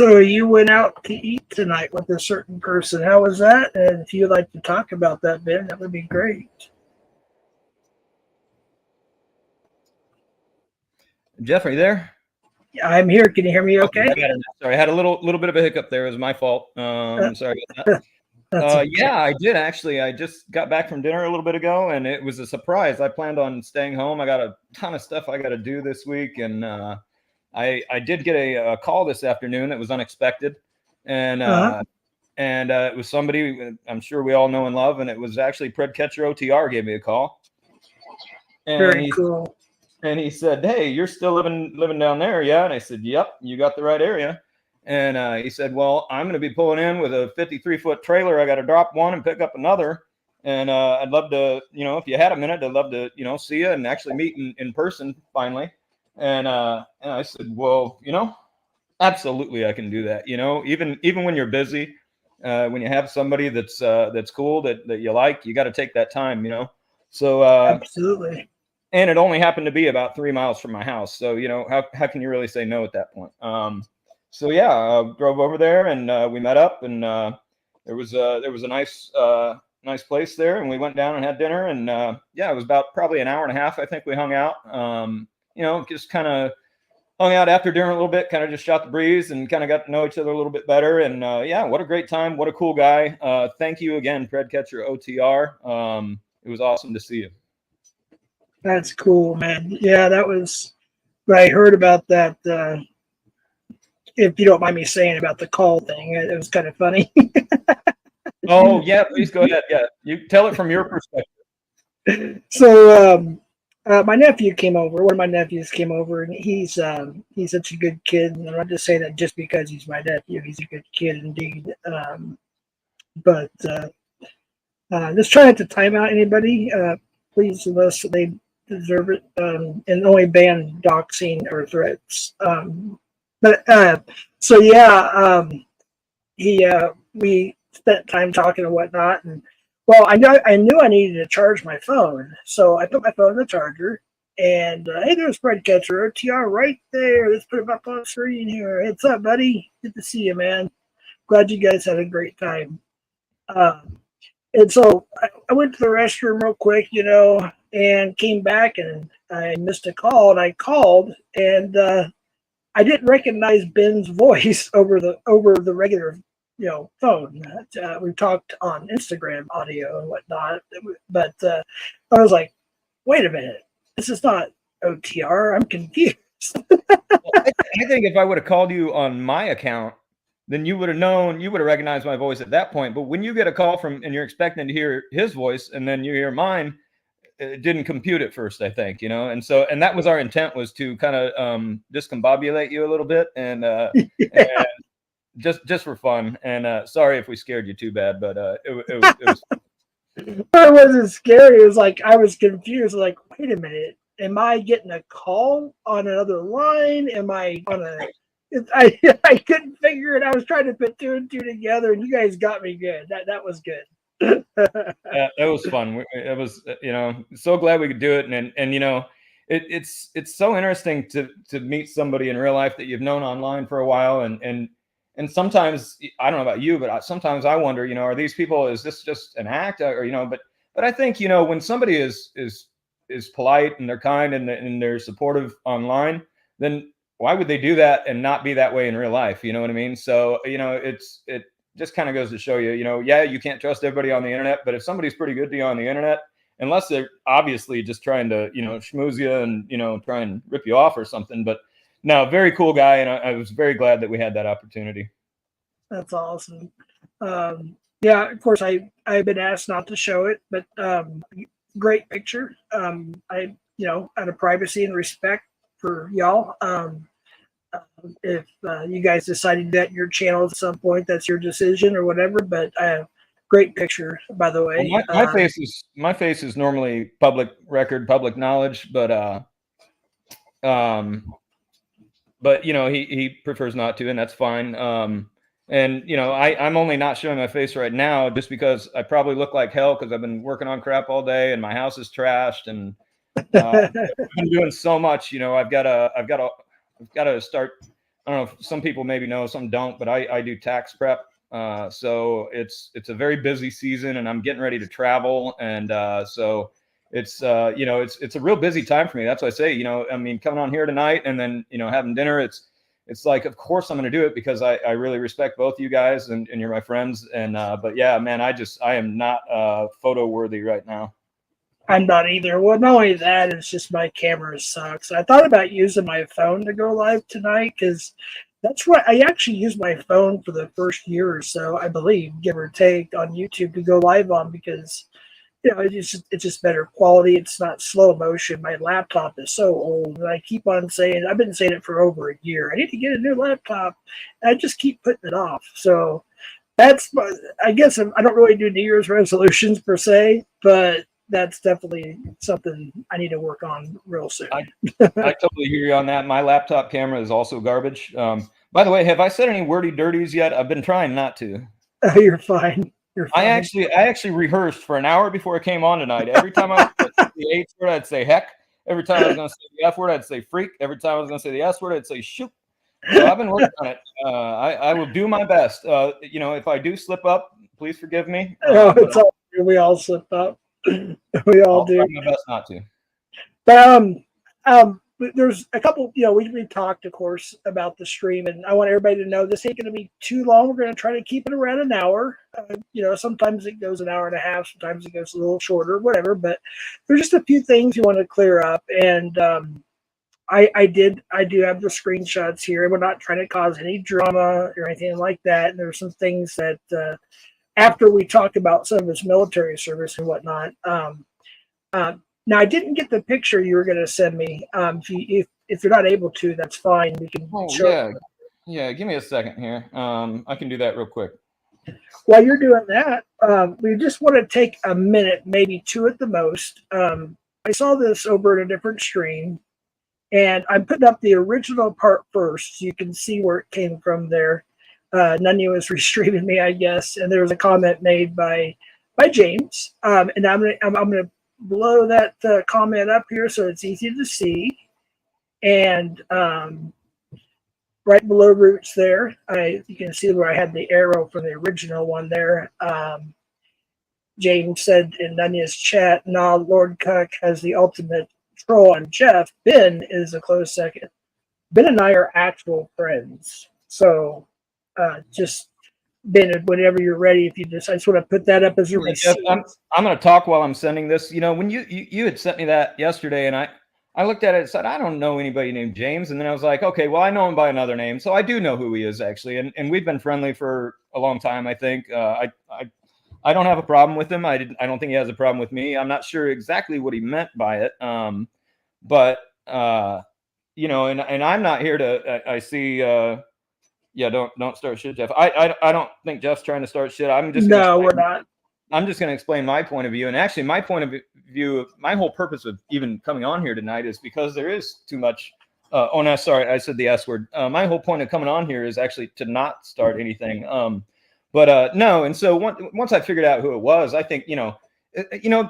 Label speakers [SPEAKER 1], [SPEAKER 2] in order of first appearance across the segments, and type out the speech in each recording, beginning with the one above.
[SPEAKER 1] So you went out to eat tonight with a certain person. How was that? And if you'd like to talk about that, BiN, that would be great.
[SPEAKER 2] Jeff, are you there?
[SPEAKER 1] I'm here. Can you hear me okay?
[SPEAKER 2] Sorry, I had a little bit of a hiccup there. It was my fault. Sorry about that.
[SPEAKER 1] Okay.
[SPEAKER 2] Yeah, I did actually. I just got back from dinner a little bit ago, and it was a surprise. I planned on staying home. I got a ton of stuff I got to do this week, and I did get a call this afternoon that was unexpected, and it was somebody I'm sure we all know and love, and it was actually Pred Catcher OTR gave me a call. And
[SPEAKER 1] Very cool.
[SPEAKER 2] And he said, "Hey, you're still living down there, yeah?" And I said, "Yep, you got the right area." And he said, "Well, I'm going to be pulling in with a 53-foot trailer. I got to drop one and pick up another. And I'd love to, if you had a minute, I'd love to, see you and actually meet in person finally." And I said, "Well, absolutely, I can do that. Even when you're busy, when you have somebody that's cool that you like, you got to take that time, So
[SPEAKER 1] absolutely.
[SPEAKER 2] And it only happened to be about 3 miles from my house. So, how can you really say no at that point? So yeah, drove over there and we met up, and there was a nice place there, and we went down and had dinner, and yeah, it was about probably an hour and a half. I think we hung out, just kind of hung out after dinner a little bit, kind of just shot the breeze and kind of got to know each other a little bit better. And yeah, what a great time. What a cool guy. Thank you again, Pred Catcher OTR. It was awesome to see you.
[SPEAKER 1] That's cool, man. Yeah, that was what I heard about that. If you don't mind me saying about the call thing, it was kind of funny.
[SPEAKER 2] Oh yeah, please go ahead. Yeah, you tell it from your perspective.
[SPEAKER 1] So my nephew came over. One of my nephews came over, and he's such a good kid. And I'm not just saying that just because he's my nephew. He's a good kid indeed. But just trying to time out anybody, please, unless they deserve it, and only ban doxing or threats. So yeah, we spent time talking and whatnot, and well, I knew I needed to charge my phone, so I put my phone in the charger, and hey, there's Pred Catcher OTR right there. Let's put him up on the screen here. What's up, buddy? Good to see you, man. Glad you guys had a great time. And so I went to the restroom real quick, and came back, and I missed a call, and I called, and I didn't recognize BiN's voice over the regular, phone. We talked on Instagram audio and whatnot, but I was like, wait a minute, this is not OTR. I'm confused.
[SPEAKER 2] I think if I would have called you on my account, then you would have known, you would have recognized my voice at that point. But when you get a call and you're expecting to hear his voice, and then you hear mine, it didn't compute at first, I think, and that was our intent, was to kind of discombobulate you a little bit, and just for fun. And sorry if we scared you too bad, but it was
[SPEAKER 1] It wasn't scary. It was like I was confused. Like, wait a minute, am I getting a call on another line? Am I on a I couldn't figure it. I was trying to put two and two together, and you guys got me good. That was good.
[SPEAKER 2] Yeah, it was fun. It was, so glad we could do it. And it's so interesting to meet somebody in real life that you've known online for a while. And sometimes, I don't know about you, but sometimes I wonder, are these people, is this just an act, or, but I think, when somebody is polite and they're kind and they're supportive online, then why would they do that and not be that way in real life? You know what I mean? So, it just kind of goes to show you, yeah, you can't trust everybody on the internet, but if somebody's pretty good to you on the internet, unless they're obviously just trying to, schmooze you and, try and rip you off or something. But no, very cool guy. And I was very glad that we had that opportunity.
[SPEAKER 1] That's awesome. Yeah, of course, I've been asked not to show it, but great picture. I, out of privacy and respect for y'all, if you guys decided that your channel at some point, that's your decision or whatever. But great picture, by the way.
[SPEAKER 2] Well, my face is normally public record, public knowledge, but he prefers not to, and that's fine. And I'm only not showing my face right now just because I probably look like hell, because I've been working on crap all day and my house is trashed, and I've been doing so much. I've got to start I don't know if some people maybe know, some don't, but I do tax prep. So it's a very busy season, and I'm getting ready to travel, and so it's it's a real busy time for me. That's why I say, I mean, coming on here tonight and then having dinner, it's like, of course I'm going to do it because I really respect both you guys, and you're my friends, and but yeah, man, I am not photo worthy right now.
[SPEAKER 1] I'm not either. Well, not only that, it's just my camera sucks. I thought about using my phone to go live tonight because that's what I actually used my phone for the first year or so, I believe, give or take, on YouTube to go live on because it's just better quality. It's not slow motion. My laptop is so old, and I keep on saying, I've been saying it for over a year, I need to get a new laptop, and I just keep putting it off. So that's, I guess, I don't really do New Year's resolutions per se, but that's definitely something I need to work on real soon.
[SPEAKER 2] I totally hear you on that. My laptop camera is also garbage. By the way, have I said any wordy dirties yet? I've been trying not to.
[SPEAKER 1] Oh, you're fine. You're fine.
[SPEAKER 2] I actually rehearsed for an hour before I came on tonight. Every time I was going to say the H word, I'd say heck. Every time I was going to say the F word, I'd say freak. Every time I was going to say the S word, I'd say shoot. So I've been working on it. I will do my best. If I do slip up, please forgive me.
[SPEAKER 1] It's all, we all slip up. We all do.
[SPEAKER 2] I'll try my best not to.
[SPEAKER 1] But there's a couple. We talked, of course, about the stream, and I want everybody to know this ain't going to be too long. We're going to try to keep it around an hour. Sometimes it goes an hour and a half. Sometimes it goes a little shorter, whatever. But there's just a few things we want to clear up, and I do have the screenshots here. We're not trying to cause any drama or anything like that. And there's some things that after we talk about some of his military service and whatnot. Now, I didn't get the picture you were going to send me. If you're not able to, that's fine. We can show.
[SPEAKER 2] Yeah. Give me a second here. I can do that real quick.
[SPEAKER 1] While you're doing that, we just want to take a minute, maybe two at the most. I saw this over in a different stream, and I'm putting up the original part first, so you can see where it came from there. None was restreaming me, I guess, and there was a comment made by James, and I'm gonna blow that comment up here so it's easy to see, and right below Roots there, you can see where I had the arrow from the original one there. James said in Nunya's chat, "Nah, Lord Cuck has the ultimate troll on Jeff. BiN is a close second. BiN and I are actual friends, so." Just BiN, whenever you're ready, if you just, I just want to put that up as a receipt.
[SPEAKER 2] I'm going to talk while I'm sending this. When you had sent me that yesterday, and I looked at it and said, I don't know anybody named James. And then I was like, okay, well, I know him by another name. So I do know who he is, actually. And we've been friendly for a long time, I think. I don't have a problem with him. I don't think he has a problem with me. I'm not sure exactly what he meant by it. But and I'm not here to, I see, yeah, don't start shit, Jeff. I don't think Jeff's trying to start shit.
[SPEAKER 1] We're not.
[SPEAKER 2] I'm just going to explain my point of view. And actually, my point of view, my whole purpose of even coming on here tonight is because there is too much. No, sorry, I said the S word. My whole point of coming on here is actually to not start anything. No. And so once I figured out who it was, I think,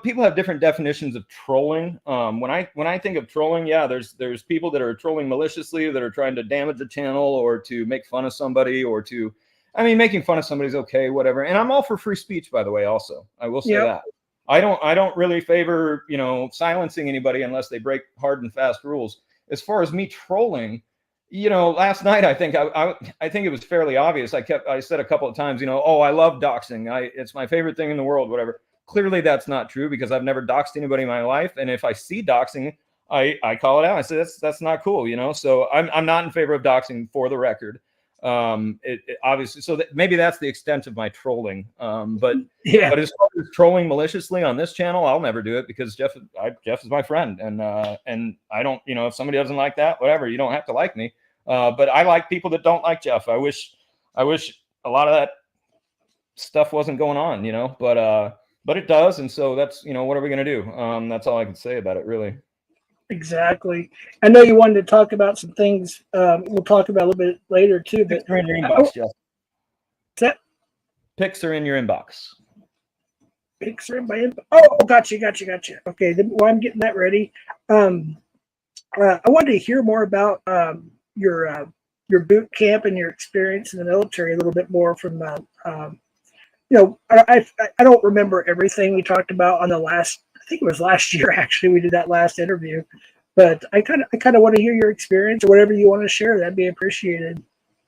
[SPEAKER 2] people have different definitions of trolling. When I think of trolling, yeah, there's people that are trolling maliciously, that are trying to damage the channel or to make fun of somebody or to, making fun of somebody's okay, whatever. And I'm all for free speech, by the way. Also, I will say that I don't really favor silencing anybody unless they break hard and fast rules. As far as me trolling, last night I think I think it was fairly obvious. I said a couple of times, oh, I love doxing. It's my favorite thing in the world, whatever. Clearly, that's not true because I've never doxed anybody in my life. And if I see doxing, I call it out. I say that's not cool, So I'm not in favor of doxing, for the record. It obviously, so maybe that's the extent of my trolling. But as far as trolling maliciously on this channel, I'll never do it because Jeff is my friend, and I don't, if somebody doesn't like that, whatever, you don't have to like me. But I like people that don't like Jeff. I wish a lot of that stuff wasn't going on, but it does, and so that's what are we going to do? That's all I can say about it, really.
[SPEAKER 1] Exactly. I know you wanted to talk about some things. We'll talk about a little bit later too. But
[SPEAKER 2] pics are in your inbox, Jeff.
[SPEAKER 1] Pics
[SPEAKER 2] are in your inbox.
[SPEAKER 1] Pics are in my inbox. Oh, gotcha. Okay, while I'm getting that ready, I wanted to hear more about your your boot camp and your experience in the military a little bit more from you know, I don't remember everything we talked about on the last. I think it was last year actually. We did that last interview, but I kind of want to hear your experience or whatever you want to share. That'd be appreciated.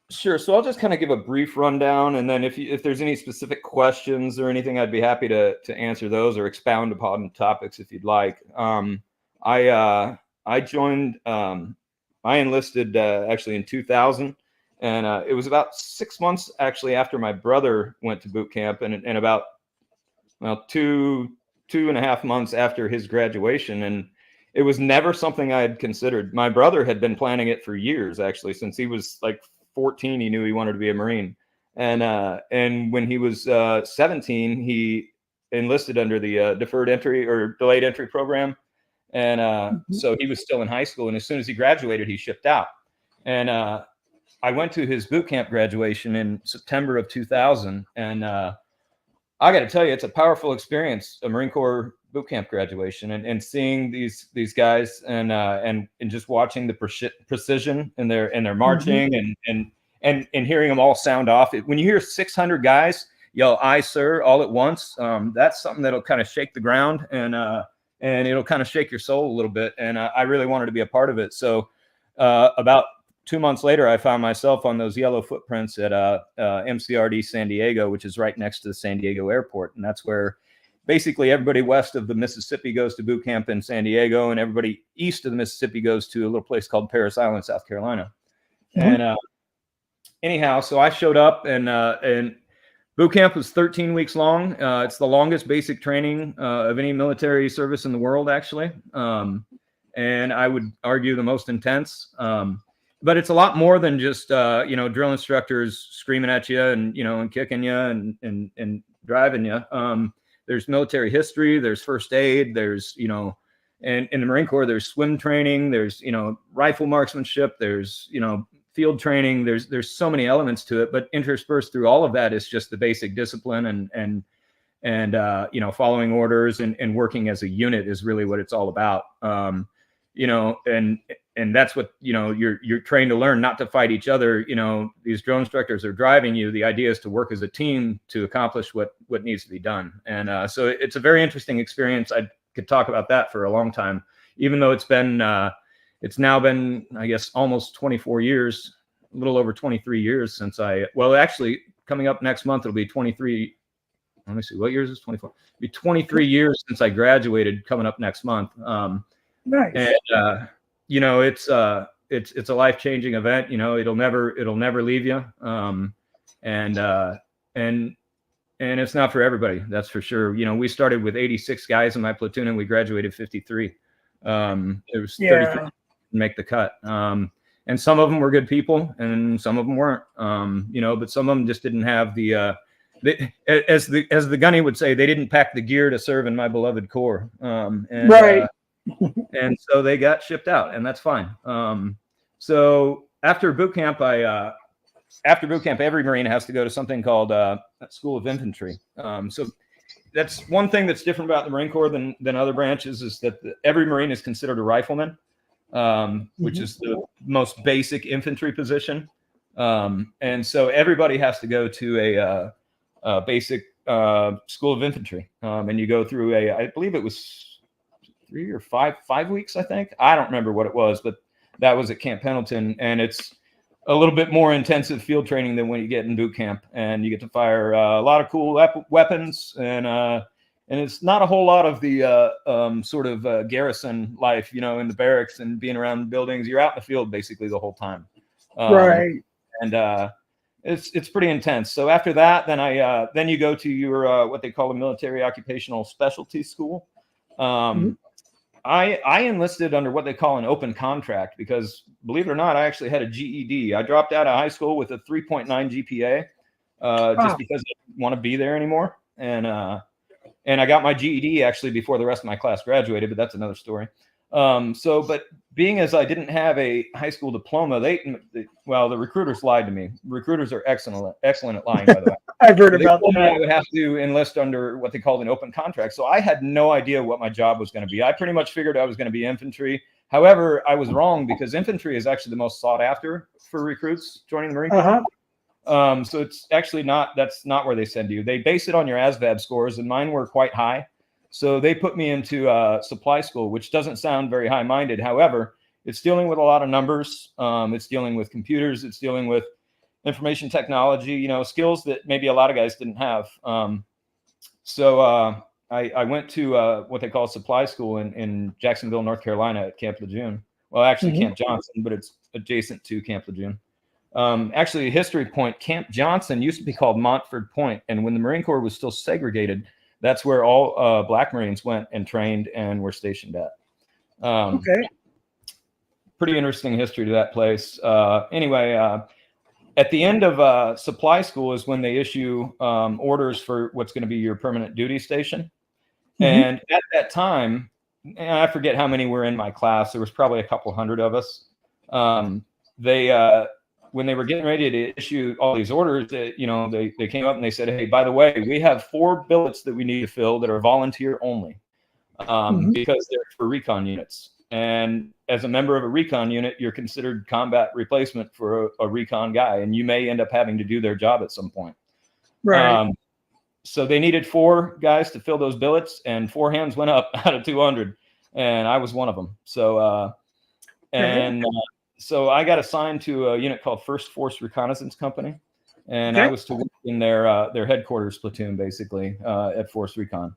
[SPEAKER 2] Sure. So I'll just kind of give a brief rundown, and then if there's any specific questions or anything, I'd be happy to answer those or expound upon topics if you'd like. I joined. I enlisted actually in 2000, and it was about 6 months actually after my brother went to boot camp, and about two and a half months after his graduation, and it was never something I had considered. My brother had been planning it for years, actually, since he was like 14. He knew he wanted to be a Marine, and when he was 17, he enlisted under the deferred entry or delayed entry program, and so he was still in high school. And as soon as he graduated, he shipped out. And I went to his boot camp graduation in September of 2000, and I got to tell you, it's a powerful experience, a Marine Corps boot camp graduation, and seeing these guys and just watching the precision in their marching and hearing them all sound off. When you hear 600 guys yell "Aye, sir" all at once, that's something that'll kind of shake the ground and it'll kind of shake your soul a little bit. And I really wanted to be a part of it. So about 2 months later, I found myself on those yellow footprints at MCRD San Diego, which is right next to the San Diego airport. And that's where basically everybody west of the Mississippi goes to boot camp in San Diego, and everybody east of the Mississippi goes to a little place called Parris Island, South Carolina. Mm-hmm. And anyhow, so I showed up, and boot camp was 13 weeks long. It's the longest basic training of any military service in the world, actually. And I would argue the most intense. But it's a lot more than just, drill instructors screaming at you and kicking you and driving you. There's military history, there's first aid, there's, and in the Marine Corps, there's swim training, there's, rifle marksmanship, there's, field training. There's so many elements to it, but interspersed through all of that is just the basic discipline and following orders and working as a unit is really what it's all about. And that's what, you're trained to learn, not to fight each other. These drill instructors are driving you. The idea is to work as a team to accomplish what needs to be done. And so it's a very interesting experience. I could talk about that for a long time, even though it's now been, I guess, almost 24 years, a little over 23 years since actually coming up next month, it'll be 23. Let me see, what year is this? 24. It'll be 23 years since I graduated coming up next month.
[SPEAKER 1] Nice.
[SPEAKER 2] And, it's a life-changing event. It'll never leave you. And it's not for everybody. That's for sure. We started with 86 guys in my platoon and we graduated 53. It was 33 make the cut. And some of them were good people and some of them weren't, but some of them just didn't have as the gunny would say, they didn't pack the gear to serve in my beloved Corps.
[SPEAKER 1] Right.
[SPEAKER 2] And so they got shipped out, and that's fine. So after boot camp, every Marine has to go to something called School of Infantry. So that's one thing that's different about the Marine Corps than other branches is that every Marine is considered a rifleman, which is the most basic infantry position. And so everybody has to go to a basic School of Infantry, and you go through I believe it was 3 or 5 weeks, I think. I don't remember what it was, but that was at Camp Pendleton, and it's a little bit more intensive field training than what you get in boot camp, and you get to fire a lot of cool weapons, and it's not a whole lot of the sort of garrison life, in the barracks and being around buildings. You're out in the field basically the whole time,
[SPEAKER 1] right? And
[SPEAKER 2] it's pretty intense. So after that, then you go to your what they call a military occupational specialty school. I enlisted under what they call an open contract because, believe it or not, I actually had a GED. I dropped out of high school with a 3.9 GPA just because I didn't want to be there anymore. And I got my GED actually before the rest of my class graduated, but that's another story. But being as I didn't have a high school diploma, the recruiters lied to me. Recruiters are excellent at lying, by the way.
[SPEAKER 1] I've heard about that.
[SPEAKER 2] I would have to enlist under what they called an open contract. So I had no idea what my job was going to be. I pretty much figured I was going to be infantry, However, I was wrong because infantry is actually the most sought after for recruits joining the Marine Corps. So it's actually that's not where they send you. They base it on your ASVAB scores, and mine were quite high. So they put me into supply school, which doesn't sound very high-minded. However, it's dealing with a lot of numbers. It's dealing with computers. It's dealing with information technology, skills that maybe a lot of guys didn't have. So I went to what they call supply school in Jacksonville, North Carolina at Camp Lejeune. Well, actually Camp Johnson, but it's adjacent to Camp Lejeune. Actually, a history point, Camp Johnson used to be called Montford Point. And when the Marine Corps was still segregated, that's where all Black Marines went and trained and were stationed at.
[SPEAKER 1] Okay.
[SPEAKER 2] Pretty interesting history to that place. Anyway, at the end of supply school is when they issue orders for what's going to be your permanent duty station. And at that time, and I forget how many were in my class. There was probably a couple hundred of us. When they were getting ready to issue all these orders, they came up and they said, hey, by the way, we have 4 billets that we need to fill that are volunteer only because they're for recon units. And as a member of a recon unit, you're considered combat replacement for a recon guy, and you may end up having to do their job at some point.
[SPEAKER 1] Right.
[SPEAKER 2] So they needed 4 guys to fill those billets, and 4 hands went up out of 200, and I was one of them. So, so I got assigned to a unit called First Force Reconnaissance Company, and I was to work in their headquarters platoon, basically, at Force Recon.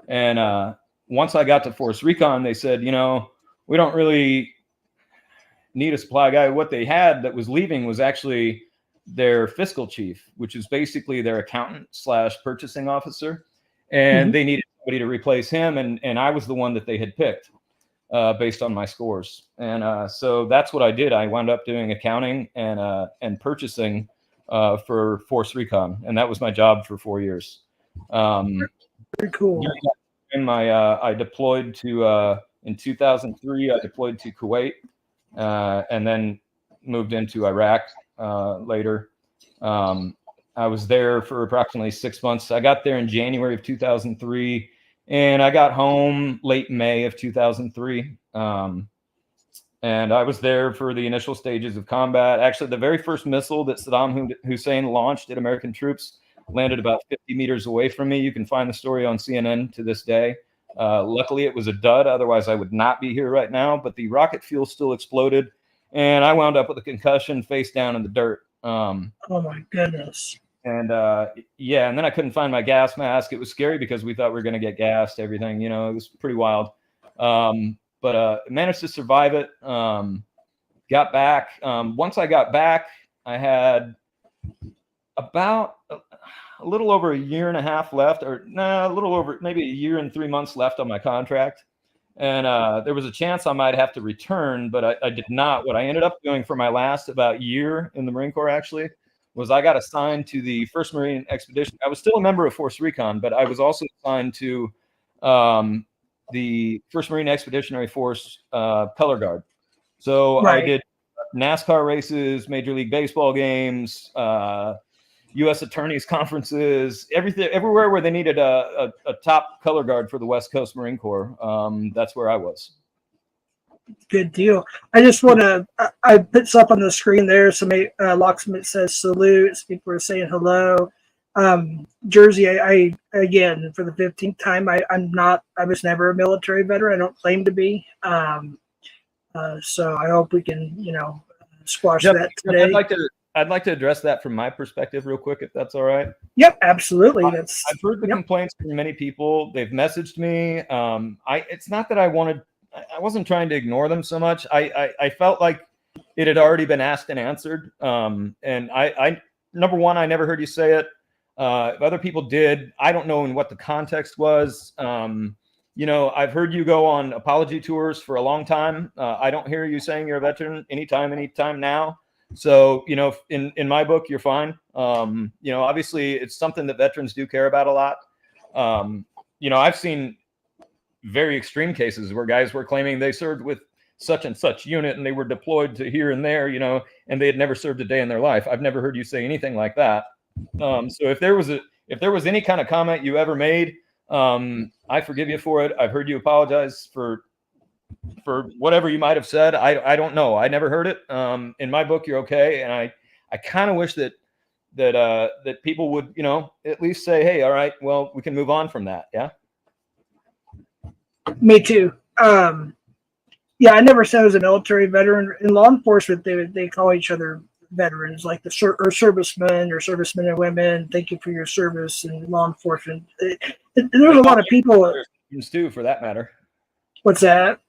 [SPEAKER 2] And once I got to Force Recon, they said, we don't really need a supply guy. What they had that was leaving was actually their fiscal chief, which is basically their accountant / purchasing officer. And they needed somebody to replace him. And I was the one that they had picked based on my scores. And so that's what I did. I wound up doing accounting and purchasing for Force Recon. And that was my job for 4 years.
[SPEAKER 1] Very cool.
[SPEAKER 2] I deployed to, in 2003, I deployed to Kuwait and then moved into Iraq later. I was there for approximately 6 months. I got there in January of 2003, and I got home late May of 2003. And I was there for the initial stages of combat. Actually, the very first missile that Saddam Hussein launched at American troops landed about 50 meters away from me. You can find the story on CNN to this day. Luckily, it was a dud. Otherwise, I would not be here right now. But the rocket fuel still exploded, and I wound up with a concussion face down in the dirt.
[SPEAKER 1] Oh, my goodness.
[SPEAKER 2] And and then I couldn't find my gas mask. It was scary because we thought we were going to get gassed, everything. It was pretty wild. But managed to survive it. Got back. Once I got back, I had about a little over a year and a half left, or a little over maybe a year and 3 months left on my contract. And there was a chance I might have to return, but I did not. What I ended up doing for my last about year in the Marine Corps actually was I got assigned to the 1st Marine Expedition. I was still a member of Force Recon, but I was also assigned to the 1st Marine Expeditionary Force Color Guard. So I did NASCAR races, Major League Baseball games, U.S. attorneys conferences, everywhere where they needed a top color guard for the West Coast Marine Corps. That's where I was.
[SPEAKER 1] Good deal. I just want to, I put stuff on the screen there. Somebody, Locksmith says salute. People are saying hello. Jersey, I again, for the 15th time, I was never a military veteran. I don't claim to be. So I hope we can, squash that today.
[SPEAKER 2] I'd like to address that from my perspective real quick, if that's all right.
[SPEAKER 1] Yep, absolutely.
[SPEAKER 2] I've heard the complaints from many people. They've messaged me. It's not that I wasn't trying to ignore them so much. I felt like it had already been asked and answered. And I number one, I never heard you say it. If other people did, I don't know in what the context was. I've heard you go on apology tours for a long time. I don't hear you saying you're a veteran anytime now. So, in my book, you're fine. Obviously it's something that veterans do care about a lot. I've seen very extreme cases where guys were claiming they served with such and such unit and they were deployed to here and there, and they had never served a day in their life. I've never heard you say anything like that. So if there was any kind of comment you ever made, I forgive you for it. I've heard you apologize for for whatever you might have said. I don't know. I never heard it. In my book, you're okay. And I kind of wish that people would, at least say, hey, all right, well, we can move on from that. Yeah.
[SPEAKER 1] Me too. Yeah, I never said I was a military veteran. In law enforcement, they call each other veterans, like or servicemen or servicemen and women. Thank you for your service in law enforcement. There's a lot of people
[SPEAKER 2] too, for that matter.
[SPEAKER 1] What's that?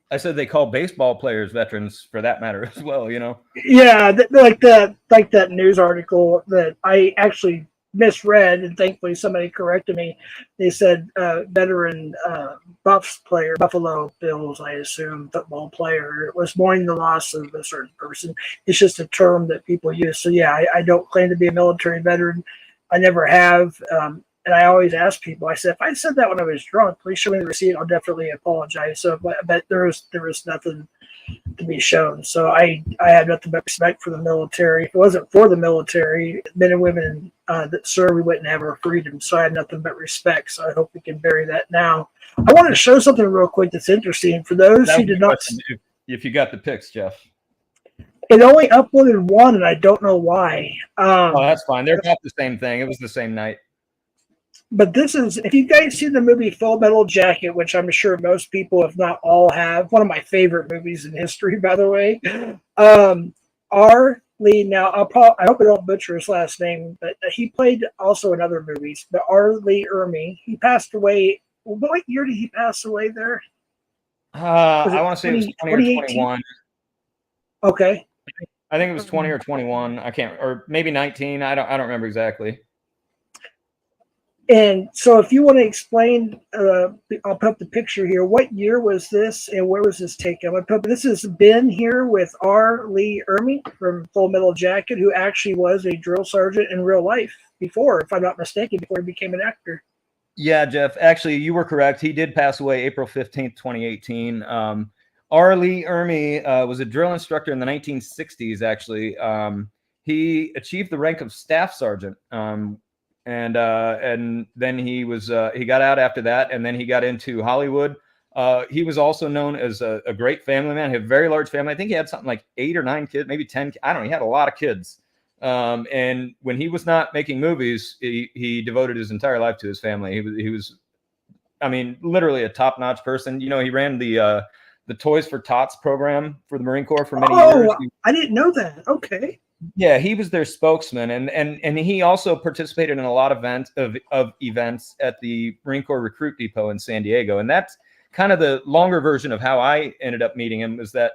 [SPEAKER 2] I said they call baseball players veterans for that matter as well.
[SPEAKER 1] Yeah, like that news article that I actually misread, and thankfully somebody corrected me. They said veteran Buffs player, Buffalo Bills, I assume, football player. It was mourning the loss of a certain person. It's just a term that people use. So yeah, I don't claim to be a military veteran. I never have. And I always ask people, I said, if I said that when I was drunk, please show me the receipt. I'll definitely apologize. So, but there was nothing to be shown. So I have nothing but respect for the military. If it wasn't for the military, men and women that serve, we wouldn't have our freedom. So I have nothing but respect. So I hope we can bury that now. I wanted to show something real quick that's interesting for those who did not.
[SPEAKER 2] If you got the pics, Jeff.
[SPEAKER 1] It only uploaded one, and I don't know why.
[SPEAKER 2] Oh, that's fine. They're not the same thing. It was the same night.
[SPEAKER 1] But this is, if you guys see the movie Full Metal Jacket, which I'm sure most people, if not all, have, one of my favorite movies in history, by the way. R. Lee, now I hope I don't butcher his last name, but he played also in other movies. But R. Lee Ermey, he passed away. What year did he pass away there?
[SPEAKER 2] I want to say it was 20 or 21.
[SPEAKER 1] Okay.
[SPEAKER 2] I think it was 20 or 21. I can't, or maybe 19. I don't remember exactly.
[SPEAKER 1] And so if you want to explain, I'll put up the picture here. What year was this and where was this taken? This is BiN here with R. Lee Ermey from Full Metal Jacket, who actually was a drill sergeant in real life before, if I'm not mistaken, before he became an actor.
[SPEAKER 2] Yeah, Jeff, actually, you were correct. He did pass away April 15th, 2018. R. Lee Ermey was a drill instructor in the 1960s, actually. He achieved the rank of staff sergeant. And then he got out after that, and then he got into Hollywood. He was also known as a great family man. He had a very large family. I think he had something like 8 or 9 kids, maybe 10. I don't know. He had a lot of kids. And when he was not making movies, he devoted his entire life to his family. He was, I mean, literally a top-notch person. He ran the Toys for Tots program for the Marine Corps for many years.
[SPEAKER 1] I didn't know that. Okay.
[SPEAKER 2] Yeah, he was their spokesman, and he also participated in a lot of events at the Marine Corps Recruit Depot in San Diego. And that's kind of the longer version of how I ended up meeting him, was that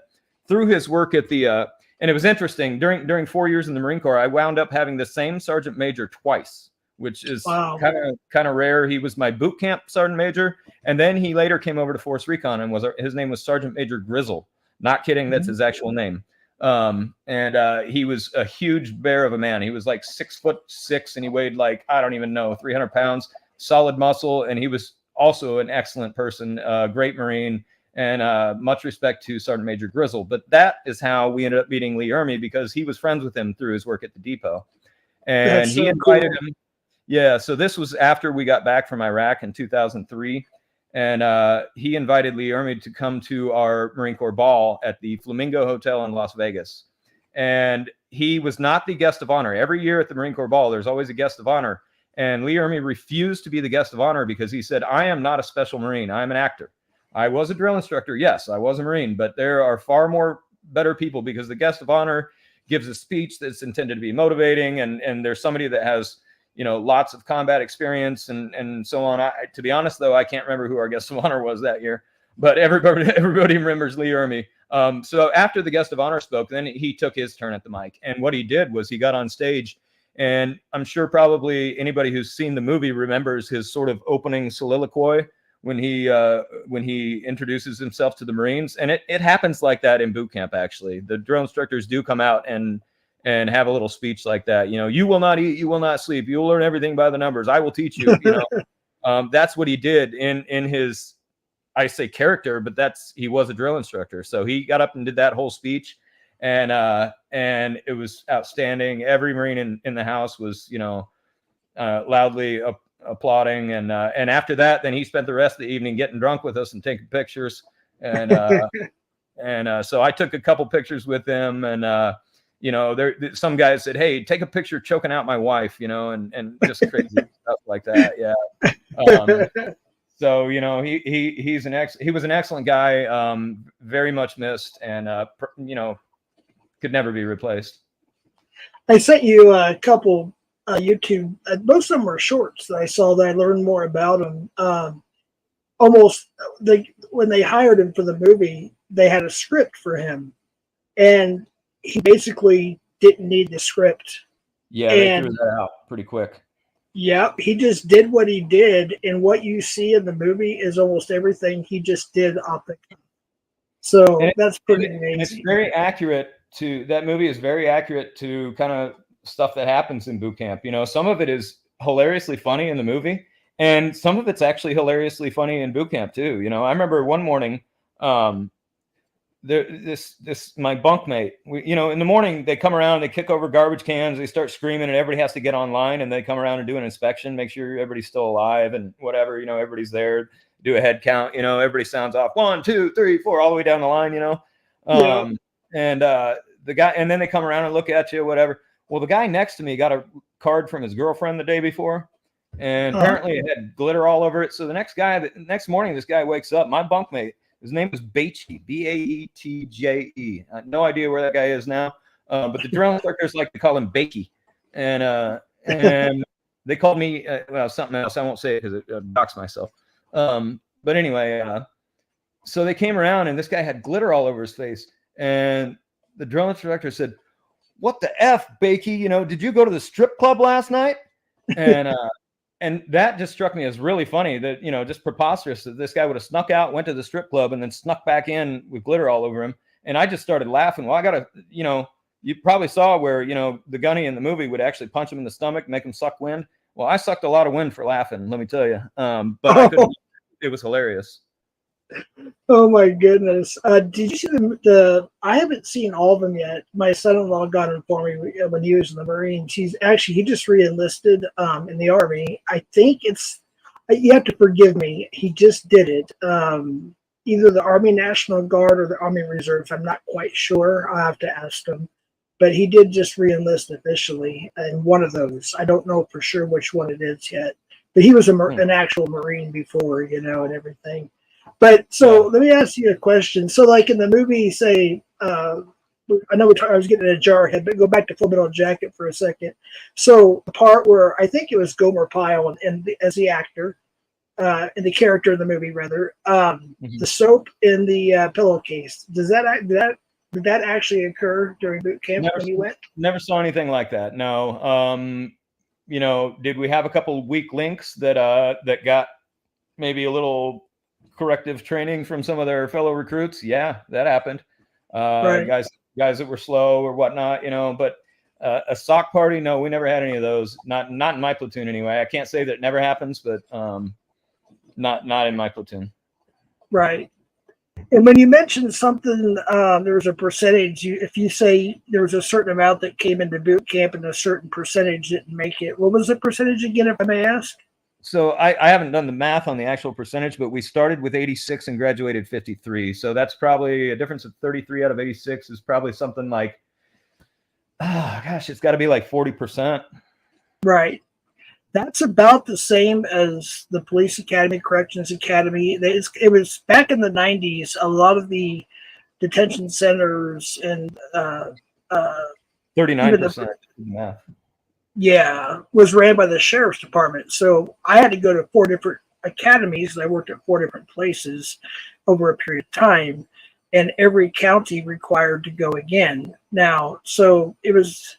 [SPEAKER 2] through his work at the and it was interesting, during 4 years in the Marine Corps, I wound up having the same sergeant major twice, which is kind of rare. He was my boot camp sergeant major, and then he later came over to Force Recon and his name was Sergeant Major Grizzle. Not kidding, that's his actual name. And he was a huge bear of a man. He was like 6'6", and he weighed like, I don't even know, 300 pounds, solid muscle. And he was also an excellent person, great Marine, and much respect to Sergeant Major Grizzle. But that is how we ended up meeting Lee Ermey, because he was friends with him through his work at the depot. And he invited him. Yeah. So this was after we got back from Iraq in 2003. And he invited Lee Ermey to come to our Marine Corps ball at the Flamingo Hotel in Las Vegas. And he was not the guest of honor. Every year at the Marine Corps ball, there's always a guest of honor. And Lee Ermey refused to be the guest of honor because he said, I am not a special Marine. I'm an actor. I was a drill instructor. Yes, I was a Marine, but there are far more better people, because the guest of honor gives a speech that's intended to be motivating. And there's somebody that has, lots of combat experience and so on. To be honest, though, I can't remember who our guest of honor was that year, but everybody remembers Lee Ermey. So after the guest of honor spoke, then he took his turn at the mic. And what he did was he got on stage, and I'm sure probably anybody who's seen the movie remembers his sort of opening soliloquy when he introduces himself to the Marines. And it happens like that in boot camp, actually. The drill instructors do come out and have a little speech like that. You will not eat, you will not sleep, you will learn everything by the numbers, I will teach you. That's what he did in his, I say character, but he was a drill instructor. So he got up and did that whole speech, and it was outstanding. Every Marine in the house was, loudly applauding. And after that, then he spent the rest of the evening getting drunk with us and taking pictures. and so I took a couple pictures with him, and you know, some guys said, "Hey, take a picture choking out my wife," you know, and just crazy stuff like that. Yeah. So you know, he was an excellent guy, very much missed, and you know, could never be replaced.
[SPEAKER 1] I sent you a couple YouTube. Most of them were shorts that I saw that I learned more about him. Almost when they hired him for the movie, they had a script for him, and he basically didn't need the script.
[SPEAKER 2] Yeah, they threw that out pretty quick.
[SPEAKER 1] Yeah, he just did what he did, and what you see in the movie is almost everything he just did off the cuff. So that's pretty amazing.
[SPEAKER 2] It's very accurate to that movie. Is very accurate to kind of stuff that happens in boot camp. You know, some of it is hilariously funny in the movie, and some of it's actually hilariously funny in boot camp too. You know, I remember one morning, my bunkmate, you know, in the morning they come around, they kick over garbage cans, they start screaming, and everybody has to get online, and they come around and do an inspection, make sure everybody's still alive and whatever, you know, everybody's there, do a head count, you know, everybody sounds off 1, 2, 3, 4, all the way down the line, you know. And the guy, and then they come around and look at you, whatever. Well, the guy next to me got a card from his girlfriend the day before, and apparently it had glitter all over it. So the next morning, this guy wakes up, my bunkmate, his name was Baetje, Baetje. No idea where that guy is now, but the drill instructors like to call him Bakey, and they called me well, something else. I won't say it because it dox myself. But anyway, so they came around, and this guy had glitter all over his face, and the drill instructor said, "What the F, Bakey? You know, did you go to the strip club last night?" And that just struck me as really funny, that, you know, just preposterous that this guy would have snuck out, went to the strip club, and then snuck back in with glitter all over him. And I just started laughing. Well, I got to, you know, you probably saw where, you know, the gunny in the movie would actually punch him in the stomach, make him suck wind. Well, I sucked a lot of wind for laughing, let me tell you. But I couldn't, it was hilarious.
[SPEAKER 1] Oh my goodness! Did you see the? I haven't seen all of them yet. My son-in-law got them for me when he was in the Marines. He just re-enlisted in the Army. I think it's. You have to forgive me. He just did it. Either the Army National Guard or the Army Reserves. I'm not quite sure. I'll have to ask him. But he did just re-enlist officially in one of those. I don't know for sure which one it is yet. But he was an actual Marine before, you know, and everything. But so let me ask you a question. So, like in the movie, say, I know I was getting a jarhead, but go back to Full Metal Jacket for a second. So, the part where I think it was Gomer Pyle as the actor, and the character in the movie, rather, the soap in the pillowcase. Did that actually occur during boot camp when you went?
[SPEAKER 2] Never saw anything like that. No. You know, did we have a couple weak links that got maybe a little corrective training from some of their fellow recruits? Yeah, that happened. Guys that were slow or whatnot, you know. But a sock party, no, we never had any of those. Not in my platoon anyway. I can't say that it never happens, but not in my platoon.
[SPEAKER 1] Right. And when you mentioned something, there was a percentage. If you say there was a certain amount that came into boot camp and a certain percentage didn't make it, what was the percentage again, if I may ask?
[SPEAKER 2] So I haven't done the math on the actual percentage, but we started with 86 and graduated 53. So that's probably a difference of 33 out of 86 is probably something like, it's got to be like 40%.
[SPEAKER 1] Right. That's about the same as the Police Academy, Corrections Academy. It was back in the 90s. A lot of the detention centers and
[SPEAKER 2] 39%. Math.
[SPEAKER 1] Yeah, was ran by the sheriff's department. So I had to go to 4 different academies, and I worked at 4 different places over a period of time, and every county required to go again. Now, so it was,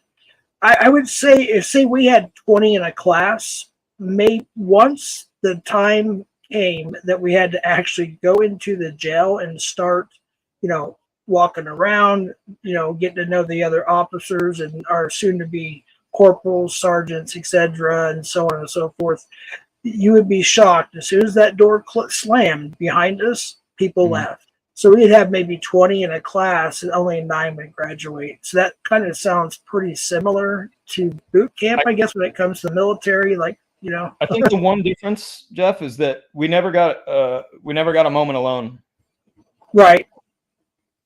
[SPEAKER 1] I would say, if we had 20 in a class, once the time came that we had to actually go into the jail and start, you know, walking around, you know, getting to know the other officers and our soon-to-be corporals, sergeants, etc., and so on and so forth, you would be shocked. As soon as that door slammed behind us, people left. So we'd have maybe 20 in a class and only 9 would graduate. So that kind of sounds pretty similar to boot camp, I guess, when it comes to the military. Like, you know,
[SPEAKER 2] I think the one difference, Jeff, is that we never got a moment alone.
[SPEAKER 1] Right.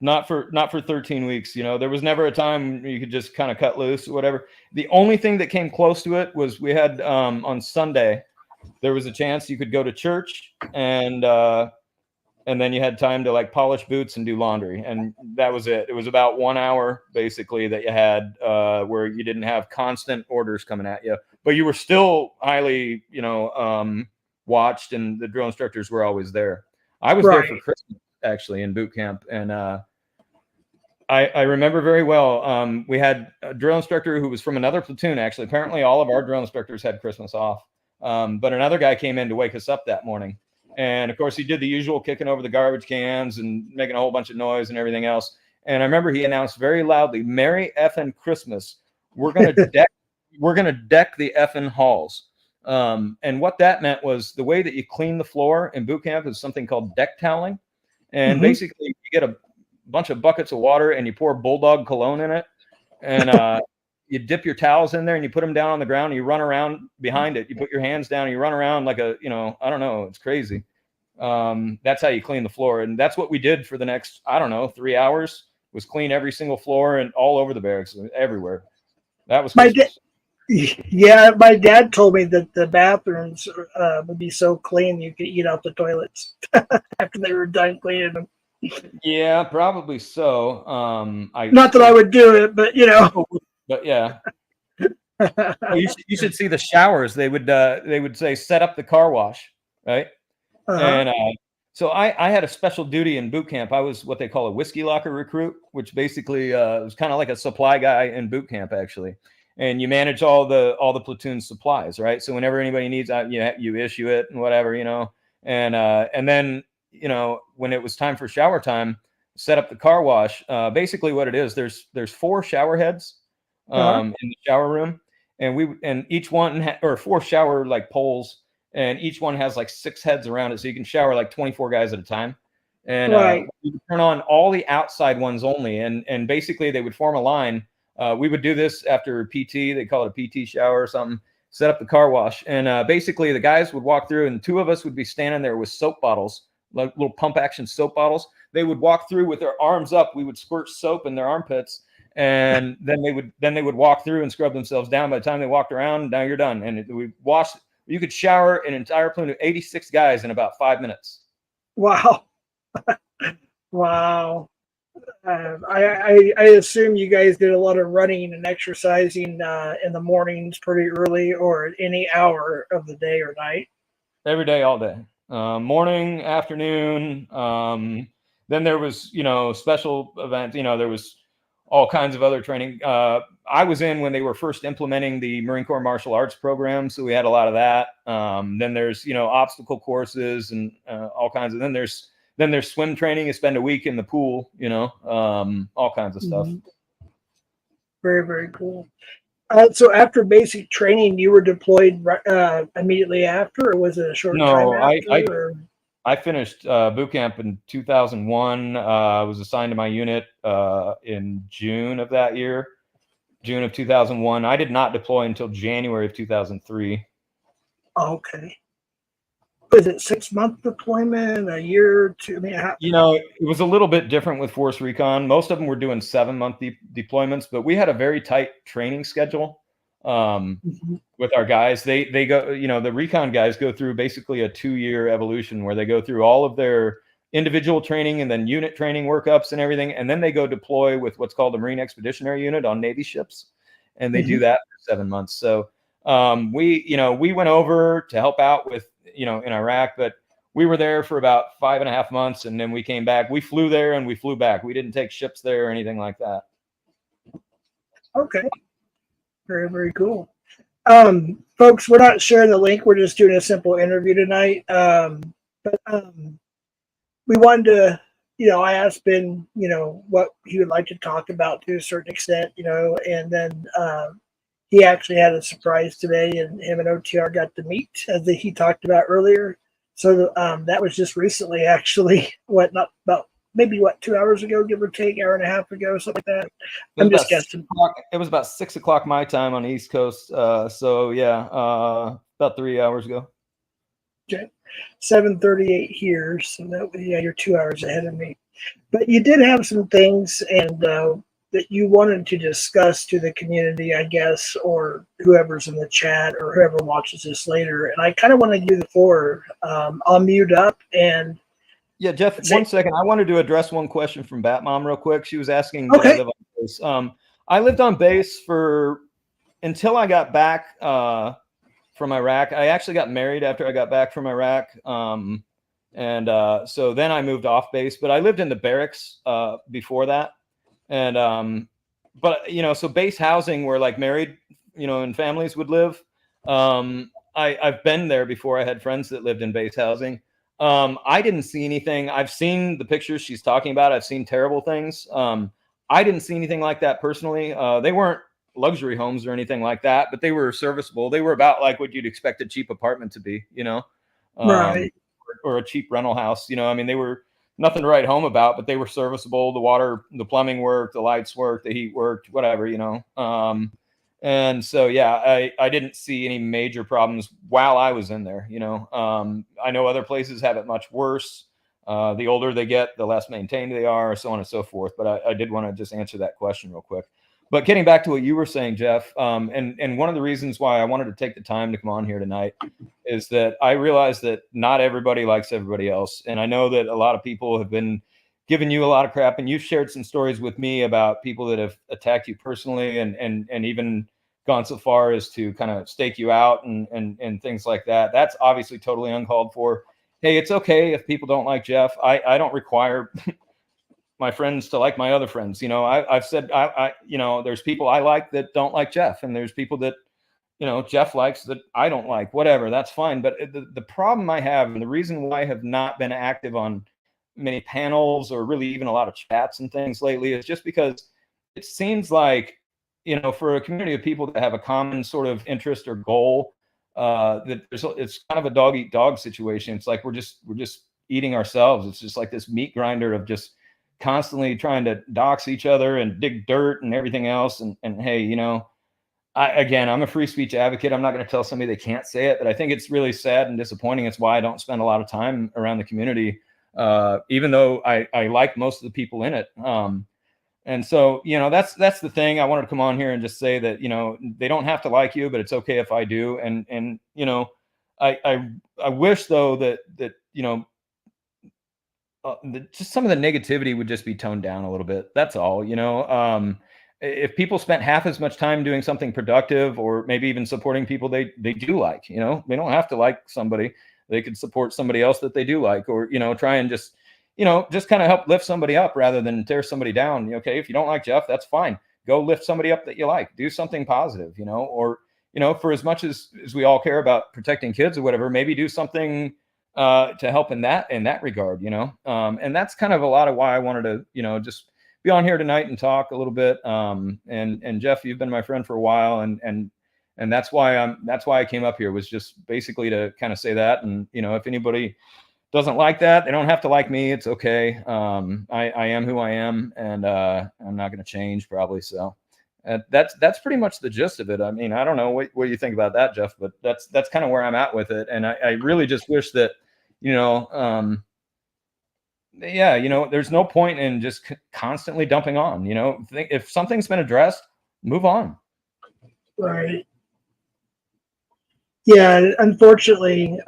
[SPEAKER 2] Not for 13 weeks. You know, there was never a time you could just kind of cut loose or whatever. The only thing that came close to it was we had on Sunday, there was a chance you could go to church and then you had time to like polish boots and do laundry, and that was it. It was about 1 hour basically that you had where you didn't have constant orders coming at you, but you were still highly, watched, and the drill instructors were always there. I was there for Christmas actually in boot camp, and I remember very well. We had a drill instructor who was from another platoon. Actually, apparently all of our drill instructors had Christmas off, but another guy came in to wake us up that morning. And of course, he did the usual kicking over the garbage cans and making a whole bunch of noise and everything else. And I remember he announced very loudly, "Merry effing Christmas! We're gonna deck the effing halls." And what that meant was the way that you clean the floor in boot camp is something called deck toweling. And basically, you get a bunch of buckets of water and you pour bulldog cologne in it, and you dip your towels in there and you put them down on the ground and you run around behind it. You put your hands down and you run around like I don't know, it's crazy. That's how you clean the floor. And that's what we did for the next, 3 hours, was clean every single floor and all over the barracks, everywhere. That was
[SPEAKER 1] yeah, my dad told me that the bathrooms would be so clean you could eat out the toilets after they were done cleaning them.
[SPEAKER 2] Yeah, probably so.
[SPEAKER 1] Not that I would do it, but
[SPEAKER 2] But yeah. Well, you should see the showers. They would say set up the car wash, right? And so I had a special duty in boot camp. I was what they call a whiskey locker recruit, which basically was kind of like a supply guy in boot camp actually. And you manage all the platoon supplies, right? So whenever anybody needs, you issue it and whatever, and then when it was time for shower time, set up the car wash. Basically, what it is, there's 4 shower heads in the shower room, and each one or 4 shower like poles, and each one has like 6 heads around it, so you can shower like 24 guys at a time. And we would turn on all the outside ones only, and basically they would form a line. We would do this after PT. They call it a PT shower or something. Set up the car wash, and basically the guys would walk through, and 2 of us would be standing there with soap bottles, like little pump action soap bottles. They would walk through with their arms up. We would squirt soap in their armpits, and then they would walk through and scrub themselves down. By the time they walked around, now you're done. And we washed. You could shower an entire platoon of 86 guys in about 5 minutes.
[SPEAKER 1] Wow. Wow. I assume you guys did a lot of running and exercising in the mornings pretty early, or at any hour of the day or night.
[SPEAKER 2] Every day, all day. Morning, afternoon. Then there was, special events. There was all kinds of other training. I was in when they were first implementing the Marine Corps martial arts program, so we had a lot of that. Then there's, obstacle courses and all kinds of. Then there's swim training. You spend a week in the pool, all kinds of stuff.
[SPEAKER 1] Very, very cool. So after basic training, you were deployed immediately after, or was it a short time after?
[SPEAKER 2] I finished boot camp in 2001. I was assigned to my unit in June of that year, June of 2001. I did not deploy until January of 2003.
[SPEAKER 1] Okay. Was it 6-month deployment, a year or 2? I mean,
[SPEAKER 2] it was a little bit different with Force Recon. Most of them were doing 7-month deployments, but we had a very tight training schedule with our guys. They go, the recon guys go through basically a 2-year evolution where they go through all of their individual training and then unit training workups and everything, and then they go deploy with what's called a Marine Expeditionary Unit on Navy ships, and they do that for 7 months. So we went over to help out with in Iraq, but we were there for about 5.5 months, and then we came back. We flew there and we flew back. We didn't take ships there or anything like that.
[SPEAKER 1] Okay. Very, very cool. Folks, we're not sharing the link. We're just doing a simple interview tonight. But we wanted to, I asked BiN, what he would like to talk about to a certain extent, and then he actually had a surprise today, and him and OTR got to meet, as he talked about earlier. So that was just recently, actually, maybe 2 hours ago, give or take, hour and a half ago, something like that. I'm just guessing.
[SPEAKER 2] It was about 6 o'clock my time on the East Coast. So yeah, about 3 hours ago.
[SPEAKER 1] Okay. 7:38 here. So that, you're 2 hours ahead of me. But you did have some things and that you wanted to discuss to the community, I guess, or whoever's in the chat or whoever watches this later. And I kind of want to give you the floor. I'll mute up and
[SPEAKER 2] Yeah, Jeff, one second. I wanted to address one question from Bat Mom real quick. She was asking, did I live on base? I lived on base until I got back from Iraq. I actually got married after I got back from Iraq. So then I moved off base, but I lived in the barracks before that. And but so base housing where like married, and families would live. I've been there before. I had friends that lived in base housing. I didn't see anything. I've seen the pictures she's talking about. I've seen terrible things. I didn't see anything like that personally. They weren't luxury homes or anything like that, but they were serviceable. They were about like what you'd expect a cheap apartment to be,
[SPEAKER 1] right.
[SPEAKER 2] or a cheap rental house. I mean, they were nothing to write home about, but they were serviceable. The water, the plumbing worked, the lights worked, the heat worked, whatever, and so, yeah, I didn't see any major problems while I was in there. I know other places have it much worse. The older they get, the less maintained they are, so on and so forth. But I did want to just answer that question real quick. But getting back to what you were saying, Jeff, and one of the reasons why I wanted to take the time to come on here tonight is that I realized that not everybody likes everybody else. And I know that a lot of people have been giving you a lot of crap, and you've shared some stories with me about people that have attacked you personally and even gone so far as to kind of stake you out and things like that. That's obviously totally uncalled for. Hey, it's okay if people don't like Jeff. I don't require my friends to like my other friends. I've said, there's people I like that don't like Jeff, and there's people that, Jeff likes that I don't like, whatever, that's fine. But the problem I have, and the reason why I have not been active on many panels or really even a lot of chats and things lately is just because it seems like, for a community of people that have a common sort of interest or goal, that it's kind of a dog eat dog situation. It's like we're just eating ourselves. It's just like this meat grinder of just constantly trying to dox each other and dig dirt and everything else. And hey, I'm a free speech advocate. I'm not going to tell somebody they can't say it, but I think it's really sad and disappointing. It's why I don't spend a lot of time around the community, even though I like most of the people in it. And so, that's the thing. I wanted to come on here and just say that, they don't have to like you, but it's okay if I do. And I wish though that just some of the negativity would just be toned down a little bit. That's all. If people spent half as much time doing something productive, or maybe even supporting people they do like, they don't have to like somebody. They could support somebody else that they do like, or try and just kind of help lift somebody up rather than tear somebody down. Okay, if you don't like Jeff, that's fine. Go lift somebody up that you like. Do something positive, or for as much as we all care about protecting kids or whatever, maybe do something to help in that regard, and that's kind of a lot of why I wanted to, just be on here tonight and talk a little bit. And Jeff, you've been my friend for a while, and that's why I came up here, was just basically to kind of say that. And if anybody doesn't like that, they don't have to like me. It's okay. I am who I am, and I'm not going to change probably. So that's pretty much the gist of it. I mean, I don't know what you think about that, Jeff, but that's kind of where I'm at with it. And I really just wish that, there's no point in just constantly dumping on, if something's been addressed, move on.
[SPEAKER 1] Right. Yeah. Unfortunately,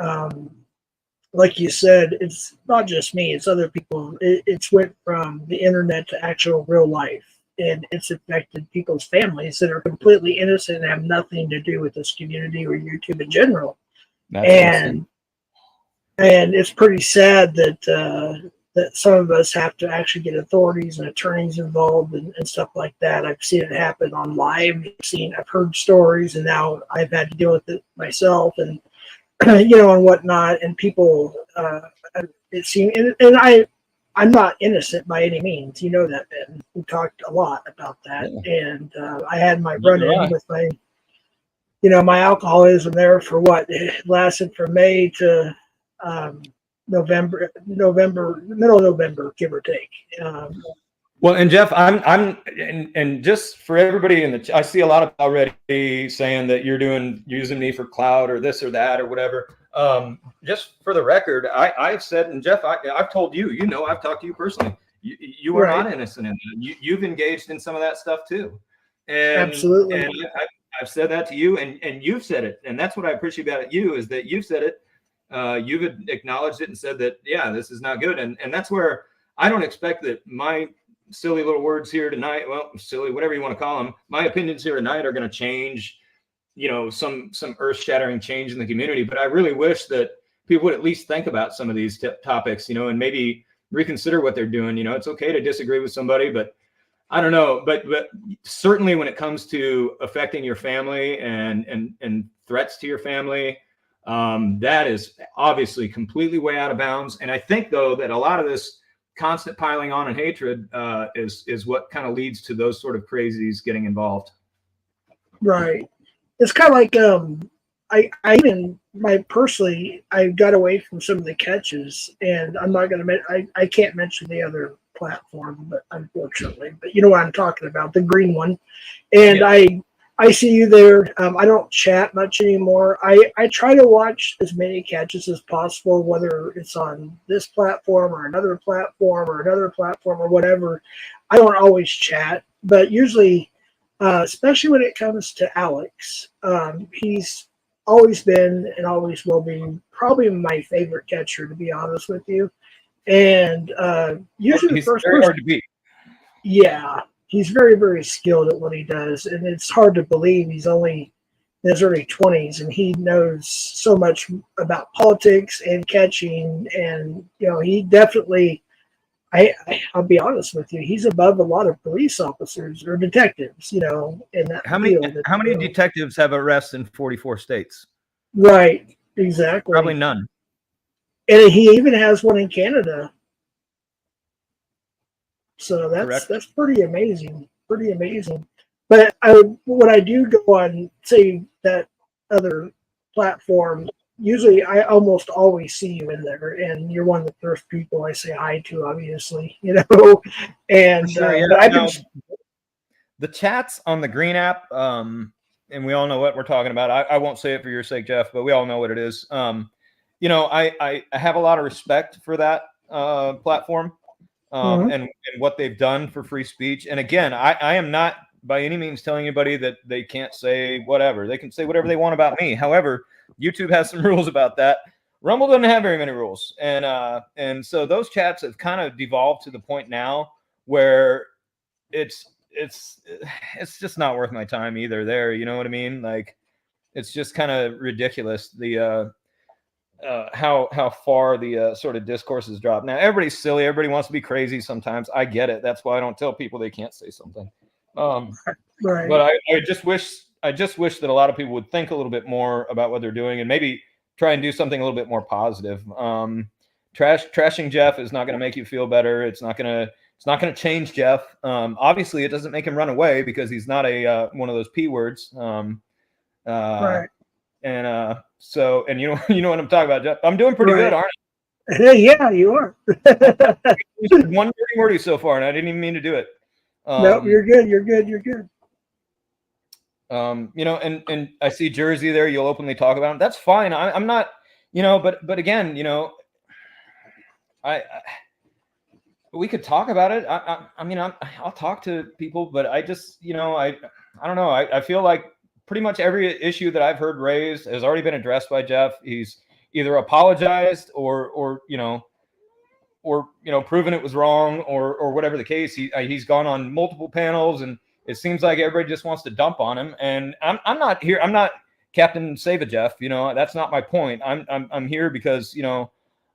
[SPEAKER 1] like you said, it's not just me, it's other people. It's went from the internet to actual real life, and it's affected people's families that are completely innocent and have nothing to do with this community or YouTube in general. And it's pretty sad that that some of us have to actually get authorities and attorneys involved and stuff like that. I've seen it happen on live. I've heard stories, and now I've had to deal with it myself, and and whatnot. And people, it seems, and I'm not innocent by any means. You know that, Ben. We talked a lot about that, and I had my run-in with my, my alcoholism there for what it lasted from May to November, middle of November, give or take.
[SPEAKER 2] Well, and Jeff, and just for everybody I see a lot of already saying that you're using me for clout or this or that or whatever. Just for the record, I've said, and Jeff, I've told you, I've talked to you personally. You are not innocent in that. You've engaged in some of that stuff too.
[SPEAKER 1] Absolutely.
[SPEAKER 2] And I've said that to you, and you've said it. And that's what I appreciate about you, is that you've said it. You've acknowledged it and said that, yeah, this is not good. And that's where I don't expect that my silly little words here tonight, well, silly, whatever you want to call them, my opinions here tonight are going to change, some earth-shattering change in the community. But I really wish that people would at least think about some of these topics, and maybe reconsider what they're doing. It's okay to disagree with somebody, but I don't know. But certainly when it comes to affecting your family and threats to your family, that is obviously completely way out of bounds. And I think, though, that a lot of this constant piling on and hatred is what kind of leads to those sort of crazies getting involved.
[SPEAKER 1] Right. It's kind of like I got away from some of the catches, and I'm not going to I can't mention the other platform, but unfortunately, but you know what I'm talking about, the green one. And yeah. I see you there. I don't chat much anymore. I try to watch as many catches as possible, whether it's on this platform or another platform or whatever. I don't always chat, but usually, especially when it comes to Alex, he's always been and always will be probably my favorite catcher, to be honest with you. And usually
[SPEAKER 2] he's the first very hard to beat.
[SPEAKER 1] Yeah. He's very, very skilled at what he does, and it's hard to believe he's only in his early 20s, and he knows so much about politics and catching. And he definitely, I'll be honest with you, he's above a lot of police officers or detectives. In that
[SPEAKER 2] how many detectives have arrests in 44 states?
[SPEAKER 1] Right, exactly.
[SPEAKER 2] Probably none.
[SPEAKER 1] And he even has one in Canada. So that's pretty amazing. But when I do go on, say, that other platform, usually I almost always see you in there, and you're one of the first people I say hi to, obviously, And
[SPEAKER 2] sure, yeah, the chats on the Green app, and we all know what we're talking about. I won't say it for your sake, Jeff, but we all know what it is. I have a lot of respect for that platform. And what they've done for free speech. And again, I am not by any means telling anybody that they can't say whatever. They can say whatever they want about me. However, YouTube has some rules about that. Rumble doesn't have very many rules. And so those chats have kind of devolved to the point now where it's just not worth my time either there. You know what I mean? Like, it's just kind of ridiculous. How far the sort of discourse has dropped. Now, everybody's silly. Everybody wants to be crazy sometimes. I get it. That's why I don't tell people they can't say something.
[SPEAKER 1] Right.
[SPEAKER 2] But I just wish that a lot of people would think a little bit more about what they're doing and maybe try and do something a little bit more positive. Trashing Jeff is not going to make you feel better. It's not going to change Jeff. Obviously, it doesn't make him run away because he's not one of those P words.
[SPEAKER 1] Right.
[SPEAKER 2] And so you know what I'm talking about, Jeff. I'm doing pretty good, aren't
[SPEAKER 1] I? Yeah, you are.
[SPEAKER 2] One dirty wordy so far, and I didn't even mean to do it.
[SPEAKER 1] No, you're good. You're good.
[SPEAKER 2] And I see Jersey there. You'll openly talk about him. That's fine. I'm not, but again, we could talk about it. I'll talk to people, but I just, I don't know. I feel like pretty much every issue that I've heard raised has already been addressed by Jeff. He's either apologized or proven it was wrong or whatever the case. He's gone on multiple panels, and it seems like everybody just wants to dump on him. And I'm not here. I'm not Captain Save a Jeff. That's not my point. I'm here because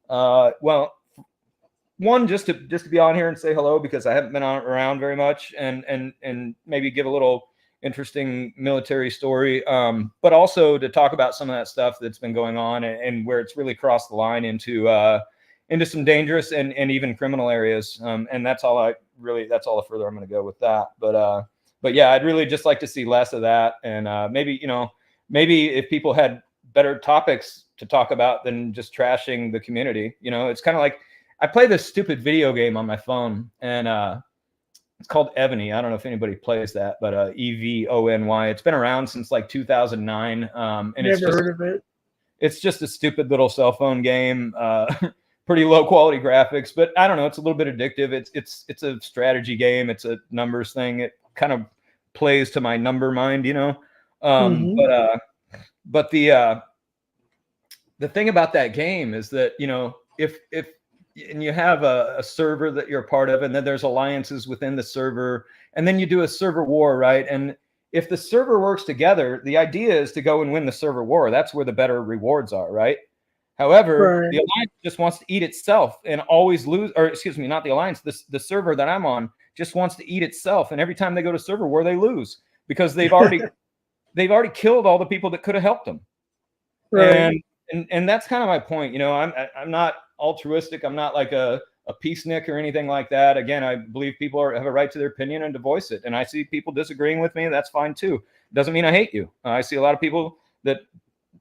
[SPEAKER 2] well, one, just to be on here and say hello, because I haven't been around very much, and maybe give a little interesting military story, but also to talk about some of that stuff that's been going on and where it's really crossed the line into some dangerous and even criminal areas. And that's all the further I'm going to go with that. But yeah, I'd really just like to see less of that. And maybe if people had better topics to talk about than just trashing the community, it's kind of like I play this stupid video game on my phone, and it's called Evony. I don't know if anybody plays that, but EVONY. It's been around since like 2009. And
[SPEAKER 1] Never heard of it.
[SPEAKER 2] It's just a stupid little cell phone game. pretty low quality graphics, but I don't know. It's a little bit addictive. It's a strategy game. It's a numbers thing. It kind of plays to my number mind, you know.
[SPEAKER 1] Mm-hmm.
[SPEAKER 2] But the thing about that game is that, you know, if and you have a server that you're a part of, and then there's alliances within the server, and then you do a server war, right? And if the server works together, the idea is to go and win the server war. That's where the better rewards are, right? However,
[SPEAKER 1] Right.
[SPEAKER 2] the alliance just wants to eat itself and always lose, or excuse me, not the alliance, the server that I'm on just wants to eat itself. And every time they go to server war, they lose because they've already killed all the people that could have helped them.
[SPEAKER 1] Right.
[SPEAKER 2] And that's kind of my point. You know, I'm not altruistic. I'm not like a peacenik or anything like that. Again, I believe people have a right to their opinion and to voice it. And I see people disagreeing with me. That's fine too. Doesn't mean I hate you. I see a lot of people that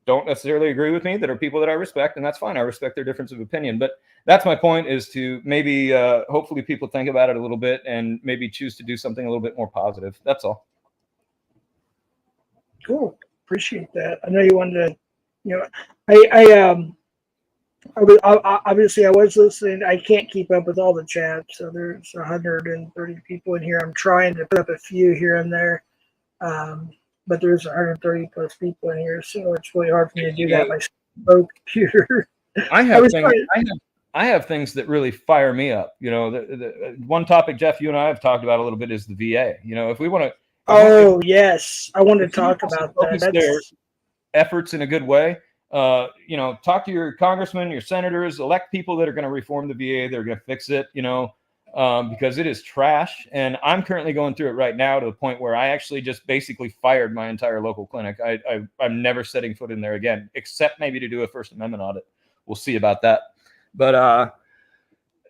[SPEAKER 2] don't necessarily agree with me that are people that I respect, and that's fine. I respect their difference of opinion. But that's my point, is to maybe hopefully people think about it a little bit and maybe choose to do something a little bit more positive. That's all.
[SPEAKER 1] Cool. Appreciate that. I know you wanted to, you know, obviously I was listening. I can't keep up with all the chats, so there's 130 people in here. I'm trying to put up a few here and there, but there's 130 plus people in here, so it's really hard for me to do that by slow computer.
[SPEAKER 2] I have things that really fire me up. You know, the one topic, Jeff, you and I have talked about a little bit is the VA. You know, if we want to.
[SPEAKER 1] Oh, yes. I wanted to talk about that.
[SPEAKER 2] Their efforts in a good way. You know, talk to your congressmen, your senators, elect people that are going to reform the VA. They're going to fix it, you know, because it is trash. And I'm currently going through it right now to the point where I actually just basically fired my entire local clinic. I'm never setting foot in there again, except maybe to do a First Amendment audit. We'll see about that. But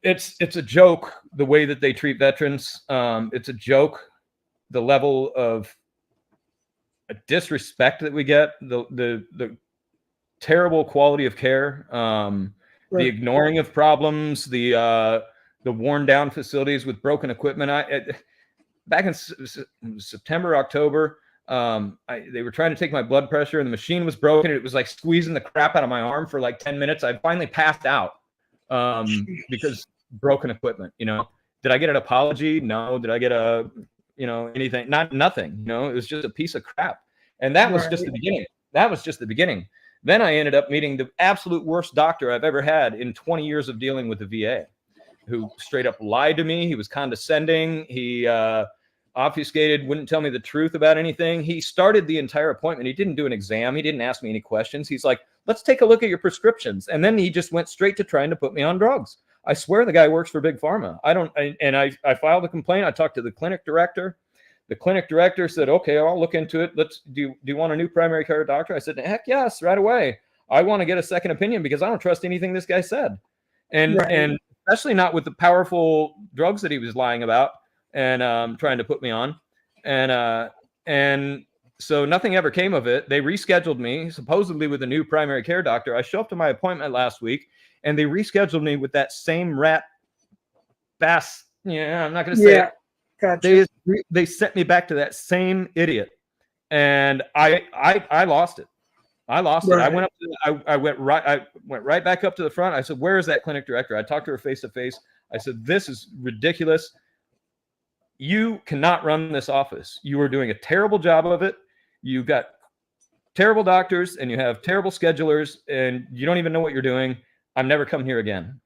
[SPEAKER 2] it's a joke the way that they treat veterans. It's a joke the level of disrespect that we get, the terrible quality of care, the ignoring of problems, the worn down facilities with broken equipment. Back in September, October, they were trying to take my blood pressure and the machine was broken. It was like squeezing the crap out of my arm for like 10 minutes. I finally passed out because broken equipment. You know, did I get an apology? No. Did I get anything? Nothing. You know, it was just a piece of crap. And that was just the beginning. That was just the beginning. Then I ended up meeting the absolute worst doctor I've ever had in 20 years of dealing with the VA, who straight up lied to me. He was condescending. He obfuscated, wouldn't tell me the truth about anything. He started the entire appointment. He didn't do an exam. He didn't ask me any questions. He's like, let's take a look at your prescriptions. And then he just went straight to trying to put me on drugs. I swear the guy works for Big Pharma. I filed a complaint. I talked to the clinic director. The clinic director said, okay, I'll look into it. Do you want a new primary care doctor? I said, heck yes, right away. I want to get a second opinion because I don't trust anything this guy said. And especially not with the powerful drugs that he was lying about and trying to put me on. And so nothing ever came of it. They rescheduled me supposedly with a new primary care doctor. I show up to my appointment last week and they rescheduled me with that same rat bass. Yeah, I'm not going to say it. Gotcha. They sent me back to that same idiot, and I lost it. I lost it. I went up. I went right back up to the front. I said, "Where is that clinic director?" I talked to her face to face. I said, "This is ridiculous. You cannot run this office. You are doing a terrible job of it. You've got terrible doctors, and you have terrible schedulers, and you don't even know what you're doing. I'm never coming here again."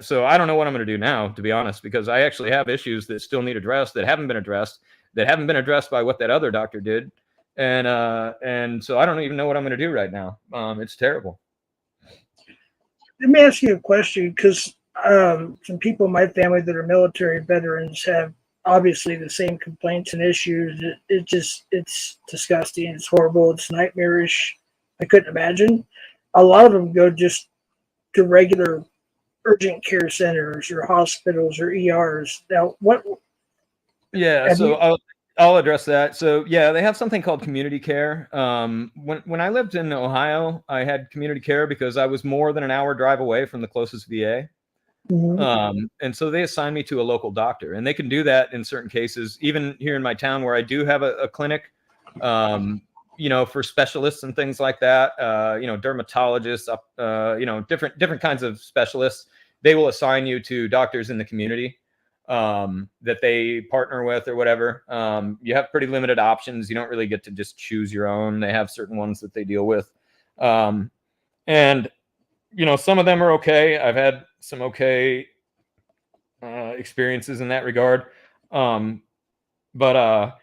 [SPEAKER 2] So I don't know what I'm going to do now, to be honest, because I actually have issues that still need addressed, that haven't been addressed by what that other doctor did. And so I don't even know what I'm going to do right now. It's terrible.
[SPEAKER 1] Let me ask you a question, because some people in my family that are military veterans have obviously the same complaints and issues. It's disgusting. It's horrible. It's nightmarish. I couldn't imagine. A lot of them go just to regular urgent care centers or hospitals or ERs. Now, what?
[SPEAKER 2] Yeah, so I'll address that. So yeah, they have something called community care. When I lived in Ohio, I had community care because I was more than an hour drive away from the closest VA. Mm-hmm. And so they assigned me to a local doctor, and they can do that in certain cases. Even here in my town, where I do have a clinic, for specialists and things like that, dermatologists, different kinds of specialists. they will assign you to doctors in the community that they partner with or whatever. You have pretty limited options. You don't really get to just choose your own. They have certain ones that they deal with. And, you know, some of them are okay. I've had some okay experiences in that regard. But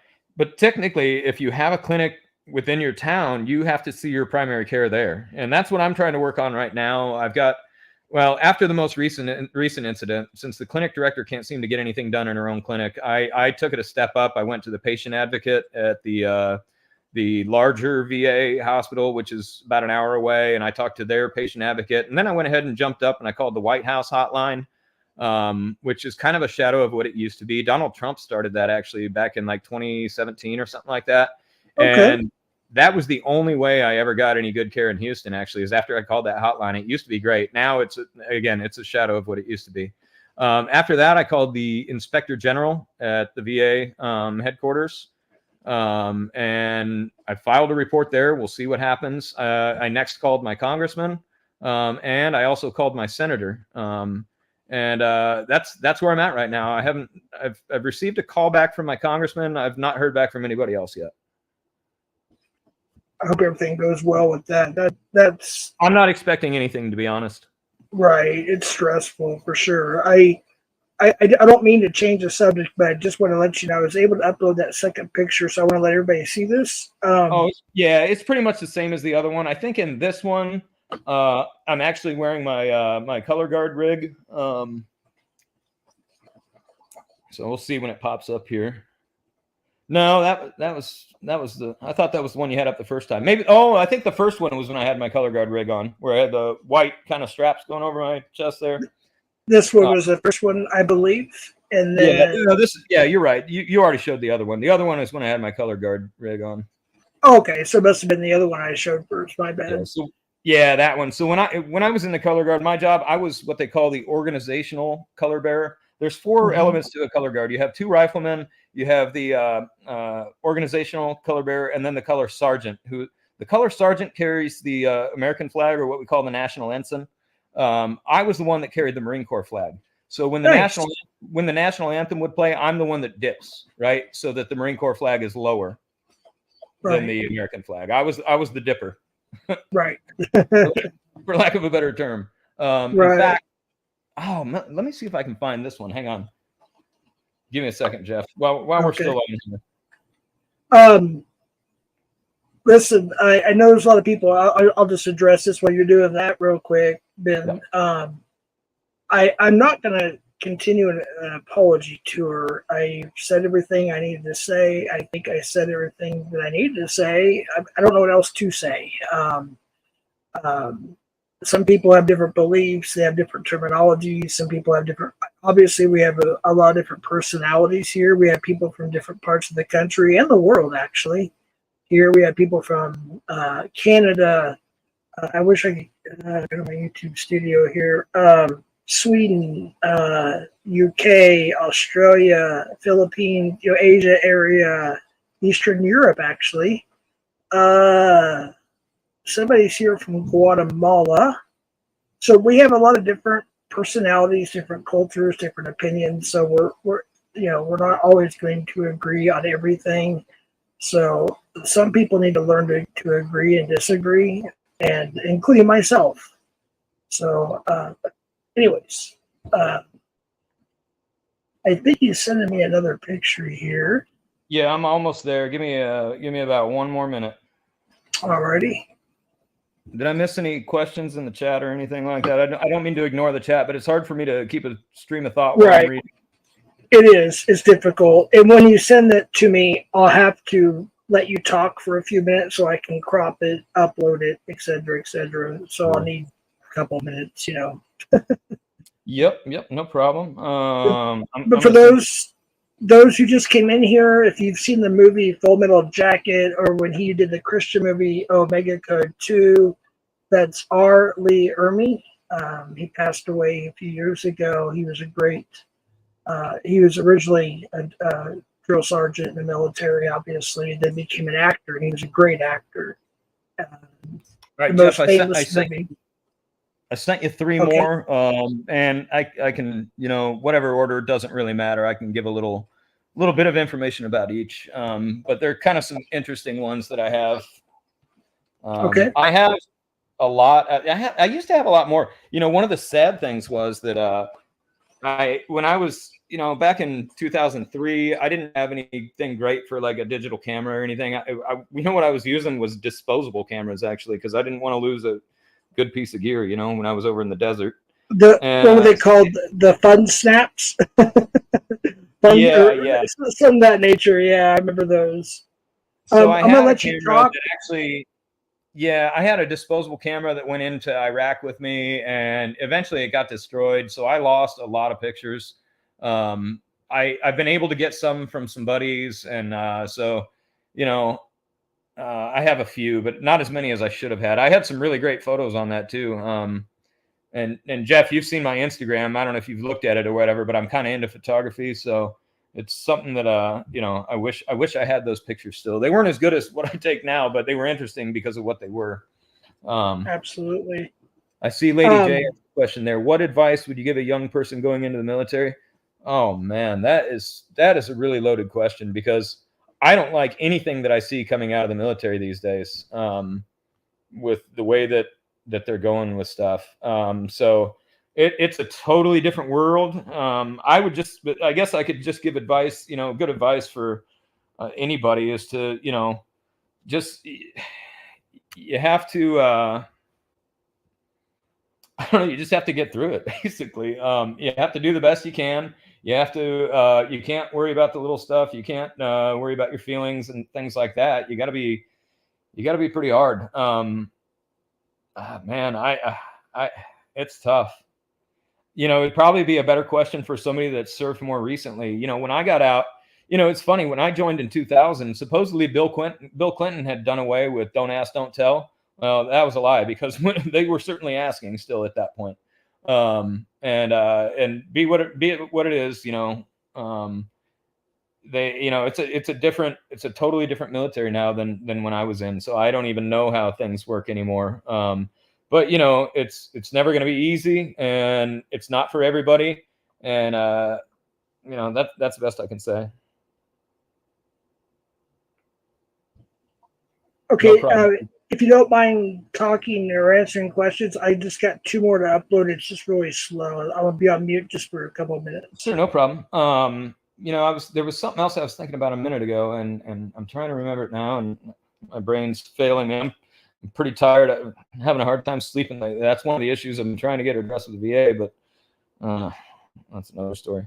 [SPEAKER 2] technically, if you have a clinic within your town, you have to see your primary care there. And that's what I'm trying to work on right now. I've got, well, after the most recent incident, since the clinic director can't seem to get anything done in her own clinic, I took it a step up. I went to the patient advocate at the larger VA hospital, which is about an hour away, and I talked to their patient advocate. And then I went ahead and jumped up and I called the White House hotline, which is kind of a shadow of what it used to be. Donald Trump started that actually back in like 2017 or something like that.
[SPEAKER 1] Okay.
[SPEAKER 2] And that was the only way I ever got any good care in Houston, actually, is after I called that hotline. It used to be great. Now it's a shadow of what it used to be. After that, I called the Inspector General at the VA headquarters. And I filed a report there. We'll see what happens. I next called my congressman, and I also called my senator. And that's where I'm at right now. I've received a call back from my congressman. I've not heard back from anybody else yet.
[SPEAKER 1] I hope everything goes well with that. That's
[SPEAKER 2] I'm not expecting anything, to be honest.
[SPEAKER 1] right. It's stressful for sure. I don't mean to change the subject, but I just want to let you know I was able to upload that second picture, so I want to let everybody see this.
[SPEAKER 2] Oh yeah, it's pretty much the same as the other one. I think in this one, I'm actually wearing my my color guard rig. So we'll see when it pops up here. No, that was the. I thought that was the one you had up the first time. Maybe. Oh, I think the first one was when I had my color guard rig on, where I had the white kind of straps going over my chest there.
[SPEAKER 1] This one was the first one, I believe, and then
[SPEAKER 2] you're right. You already showed the other one. The other one is when I had my color guard rig on.
[SPEAKER 1] Okay, so it must have been the other one I showed first. My bad.
[SPEAKER 2] Yeah, that one. So when I was in the color guard, my job, I was what they call the organizational color bearer. There's four elements to a color guard. You have two riflemen, you have the organizational color bearer, and then the color sergeant. The color sergeant carries the American flag, or what we call the national ensign. I was the one that carried the Marine Corps flag. So when the national anthem would play, I'm the one that dips, right, so that the Marine Corps flag is lower than the American flag. I was the dipper.
[SPEAKER 1] Right.
[SPEAKER 2] For lack of a better term. In fact, let me see if I can find this one. Hang on. Give me a second, Jeff. While we're still on here.
[SPEAKER 1] Listen, I know there's a lot of people. I'll just address this while you're doing that real quick, Ben. Yeah. I'm not going to continue an apology tour. I said everything I needed to say. I think I said everything that I needed to say. I don't know what else to say. Some people have different beliefs. They have different terminologies. Some people have different. Obviously, we have a lot of different personalities here. We have people from different parts of the country and the world, actually. Here we have people from Canada. I wish I could go to my YouTube studio here. Sweden, UK, Australia, Philippines, Asia area, Eastern Europe, actually. Somebody's here from Guatemala. So we have a lot of different personalities, different cultures, different opinions. So we're not always going to agree on everything. So some people need to learn to agree and disagree, and including myself. So anyways, I think he's sending me another picture here.
[SPEAKER 2] Yeah, I'm almost there. Give me about one more minute.
[SPEAKER 1] Alrighty.
[SPEAKER 2] Did I miss any questions in the chat or anything like that? I don't mean to ignore the chat, but it's hard for me to keep a stream of thought while I'm reading.
[SPEAKER 1] It is. It's difficult. And when you send it to me, I'll have to let you talk for a few minutes so I can crop it, upload it, et cetera, et cetera. So I'll need a couple minutes,
[SPEAKER 2] Yep, no problem.
[SPEAKER 1] But for those who just came in here, if you've seen the movie Full Metal Jacket, or when he did the Christian movie Omega Code 2, that's R. Lee Ermey. He passed away a few years ago. He was he was originally a drill sergeant in the military, obviously, then became an actor, and he was a great actor.
[SPEAKER 2] Right, Jeff, I I sent you 3
[SPEAKER 1] Okay.
[SPEAKER 2] more, and I can, whatever order, doesn't really matter. I can give a little bit of information about each, but they're kind of some interesting ones that I have.
[SPEAKER 1] Okay.
[SPEAKER 2] I have a lot. I used to have a lot more. One of the sad things was that when I was, back in 2003, I didn't have anything great for like a digital camera or anything. What I was using was disposable cameras, actually, because I didn't want to lose a good piece of gear, when I was over in the desert. And
[SPEAKER 1] What were they called? The fun snaps? Fun
[SPEAKER 2] yeah,
[SPEAKER 1] or
[SPEAKER 2] yeah.
[SPEAKER 1] some of that nature. Yeah, I remember those.
[SPEAKER 2] So I
[SPEAKER 1] I'm gonna
[SPEAKER 2] had a
[SPEAKER 1] let you
[SPEAKER 2] camera
[SPEAKER 1] talk.
[SPEAKER 2] that actually, yeah, I had a disposable camera that went into Iraq with me, and eventually it got destroyed. So I lost a lot of pictures. I've been able to get some from some buddies, and so I have a few, but not as many as I should have had. I had some really great photos on that too. And Jeff, you've seen my Instagram. I don't know if you've looked at it or whatever, but I'm kind of into photography, so it's something that I wish I had those pictures still. They weren't as good as what I take now, but they were interesting because of what they were.
[SPEAKER 1] Absolutely.
[SPEAKER 2] I see Lady J has a question there. What advice would you give a young person going into the military? Oh man, that is a really loaded question, because I don't like anything that I see coming out of the military these days, with the way that they're going with stuff. So it's a totally different world. I guess I could just give advice, good advice for anybody, is to, just, you have to, I don't know, you just have to get through it, basically. You have to do the best you can. You have to, you can't worry about the little stuff. You can't worry about your feelings and things like that. You got to be pretty hard. Man, it's tough. It'd probably be a better question for somebody that served more recently. When I got out, it's funny, when I joined in 2000, supposedly Bill Clinton had done away with "Don't Ask, Don't Tell." Well, that was a lie, because they were certainly asking still at that point. And be what it is. They, it's a totally different military now than when I was in. So I don't even know how things work anymore. But it's never going to be easy, and it's not for everybody. And that's the best I can say.
[SPEAKER 1] Okay.
[SPEAKER 2] No problem.
[SPEAKER 1] If you don't mind talking or answering questions, I just got 2 more to upload. It's just really slow. I'm gonna be on mute just for a couple of minutes.
[SPEAKER 2] Sure, no problem. There was something else I was thinking about a minute ago, and I'm trying to remember it now, and my brain's failing me. I'm pretty tired. I'm having a hard time sleeping lately. That's one of the issues I'm trying to get addressed with the VA, but that's another story.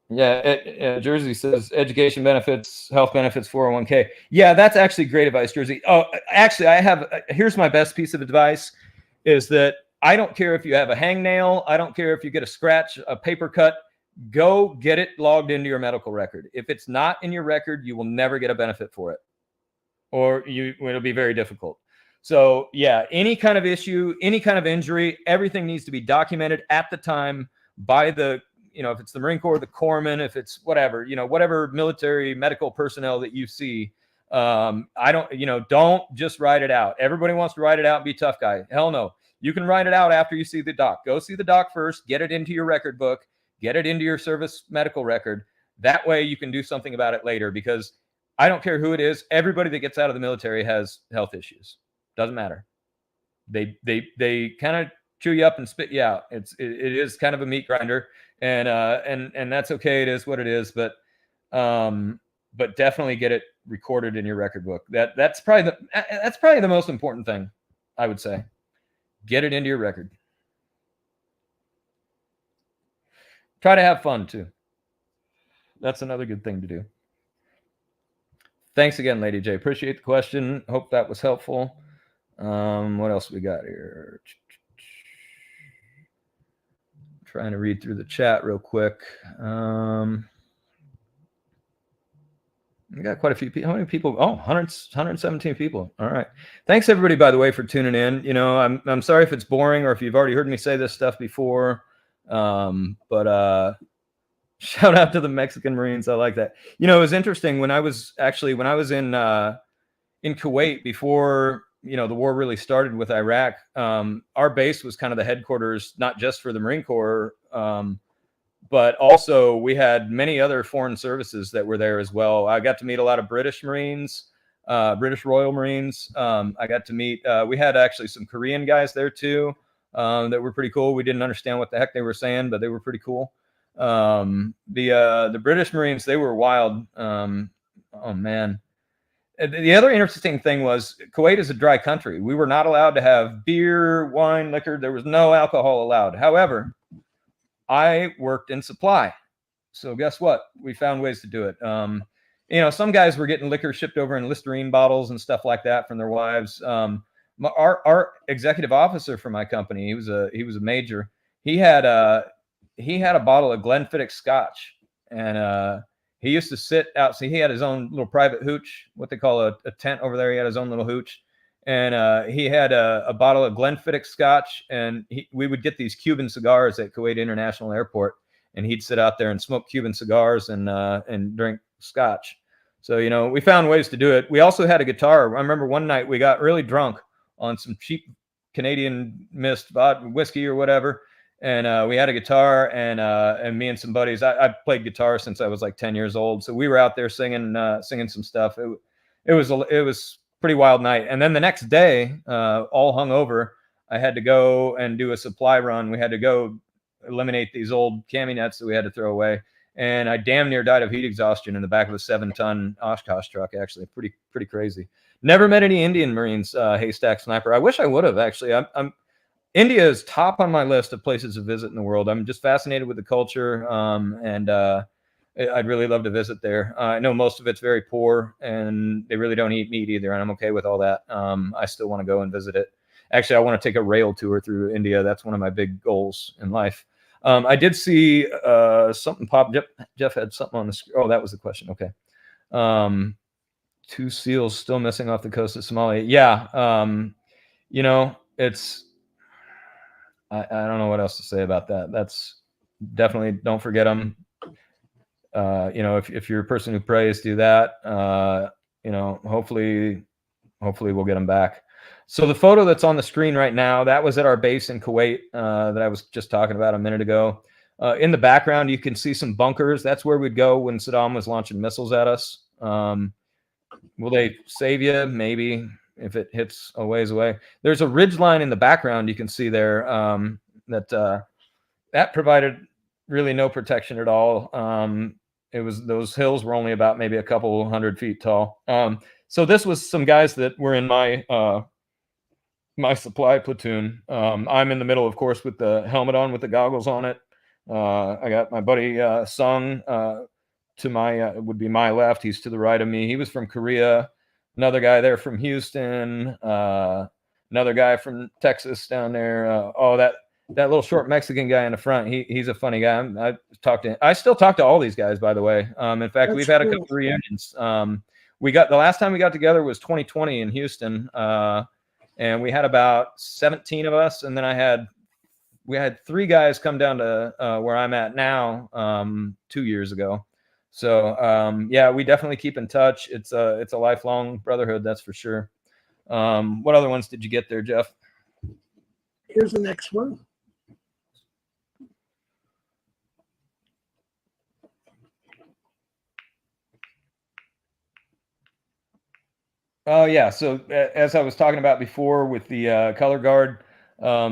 [SPEAKER 2] Yeah, Jersey says education benefits, health benefits, 401k. Yeah, that's actually great advice, Jersey. Oh, actually, here's my best piece of advice, is that I don't care if you have a hangnail. I don't care if you get a scratch, a paper cut. Go get it logged into your medical record. If it's not in your record, you will never get a benefit for it, or it'll be very difficult. So yeah, any kind of issue, any kind of injury, everything needs to be documented at the time by the, if it's the Marine Corps, the corpsman, if it's whatever, whatever military medical personnel that you see. Don't just write it out. Everybody wants to write it out and be tough guy. Hell no. You can write it out after you see the doc. Go see the doc first, get it into your record book, get it into your service medical record. That way you can do something about it later, because I don't care who it is. Everybody that gets out of the military has health issues. Doesn't matter. They kind of chew you up and spit you out. It is kind of a meat grinder, and that's okay. It is what it is. But definitely get it recorded in your record book. That's probably the most important thing, I would say. Get it into your record. Try to have fun too. That's another good thing to do. Thanks again, Lady J. Appreciate the question. Hope that was helpful. What else we got here? Trying to read through the chat real quick. We got quite a few people. How many people? Oh, 117 people. All right. Thanks everybody, by the way, for tuning in. I'm sorry if it's boring or if you've already heard me say this stuff before. But shout out to the Mexican Marines. I like that. It was interesting when I was in Kuwait before the war really started with Iraq, our base was kind of the headquarters, not just for the Marine Corps, but also we had many other foreign services that were there as well. I got to meet a lot of British Marines, British Royal Marines. I got to meet, we had actually some Korean guys there too, that were pretty cool. We didn't understand what the heck they were saying, but they were pretty cool. The British Marines, they were wild. Oh man. The other interesting thing was Kuwait is a dry country. We were not allowed to have beer, wine, liquor. There was no alcohol allowed. However, I worked in supply. So guess what? We found ways to do it. Some guys were getting liquor shipped over in Listerine bottles and stuff like that from their wives. Our executive officer for my company, he was a major. He had a bottle of Glenfiddich Scotch, and he used to sit out. So he had his own little private hooch, what they call a tent over there. He had his own little hooch, and he had a bottle of Glenfiddich Scotch, and we would get these Cuban cigars at Kuwait International Airport, and he'd sit out there and smoke Cuban cigars and drink Scotch. So we found ways to do it. We also had a guitar. I remember one night we got really drunk on some cheap Canadian Mist whiskey or whatever. And we had a guitar, and me and some buddies. I played guitar since I was like 10 years old, so we were out there singing some stuff. It was pretty wild night. And then the next day, all hungover, I had to go and do a supply run. We had to go eliminate these old cami nets that we had to throw away, and I damn near died of heat exhaustion in the back of a 7-ton Oshkosh truck. Actually, pretty crazy. Never met any Indian Marines, haystack sniper. I wish I would have actually. India is top on my list of places to visit in the world. I'm just fascinated with the culture, and I'd really love to visit there. I know most of it's very poor, and they really don't eat meat either, and I'm okay with all that. I still want to go and visit it. Actually, I want to take a rail tour through India. That's one of my big goals in life. I did see something pop. Jeff had something on the screen. Oh, that was the question. Okay. 2 SEALs still missing off the coast of Somalia. Yeah. It's... I don't know what else to say about that. That's definitely, don't forget them. If you're a person who prays, do that. Hopefully we'll get them back. So the photo that's on the screen right now, that was at our base in Kuwait that I was just talking about a minute ago. In the background, you can see some bunkers. That's where we'd go when Saddam was launching missiles at us. Will they save you? Maybe. If it hits a ways away. There's a ridge line in the background you can see there that provided really no protection at all. Those hills were only about maybe a couple 100 feet tall. So this was some guys that were in my supply platoon. I'm in the middle, of course, with the helmet on, with the goggles on it. I got my buddy Sung to my would be my left. He's to the right of me. He was from Korea. Another guy there from Houston, another guy from Texas down there. That little short Mexican guy in the front, he's a funny guy. I still talk to all these guys, by the way. In fact, we've had a couple of reunions. The last time we got together was 2020 in Houston, and we had about 17 of us, and then we had 3 guys come down to where I'm at now 2 years ago. So yeah, we definitely keep in touch. It's a lifelong brotherhood, that's for sure. What other ones did you get there, Jeff?
[SPEAKER 1] Here's the next one.
[SPEAKER 2] Oh yeah. So as I was talking about before with the color guard,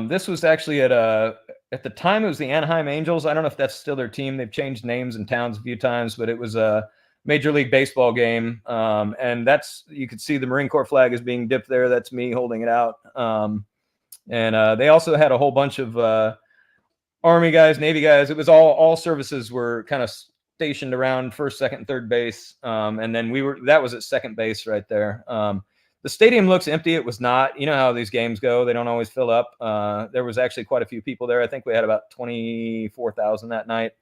[SPEAKER 2] this was actually at the time it was the Anaheim Angels. I don't know if that's still their team. They've changed names and towns a few times, but it was a Major League Baseball game. And you could see the Marine Corps flag is being dipped there. That's me holding it out. And they also had a whole bunch of Army guys, Navy guys. It was all services were kind of stationed around first, second, third base. And then that was at second base right there. The stadium looks empty. It was not. You know how these games go. They don't always fill up. There was actually quite a few people there. I think we had about 24,000 that night.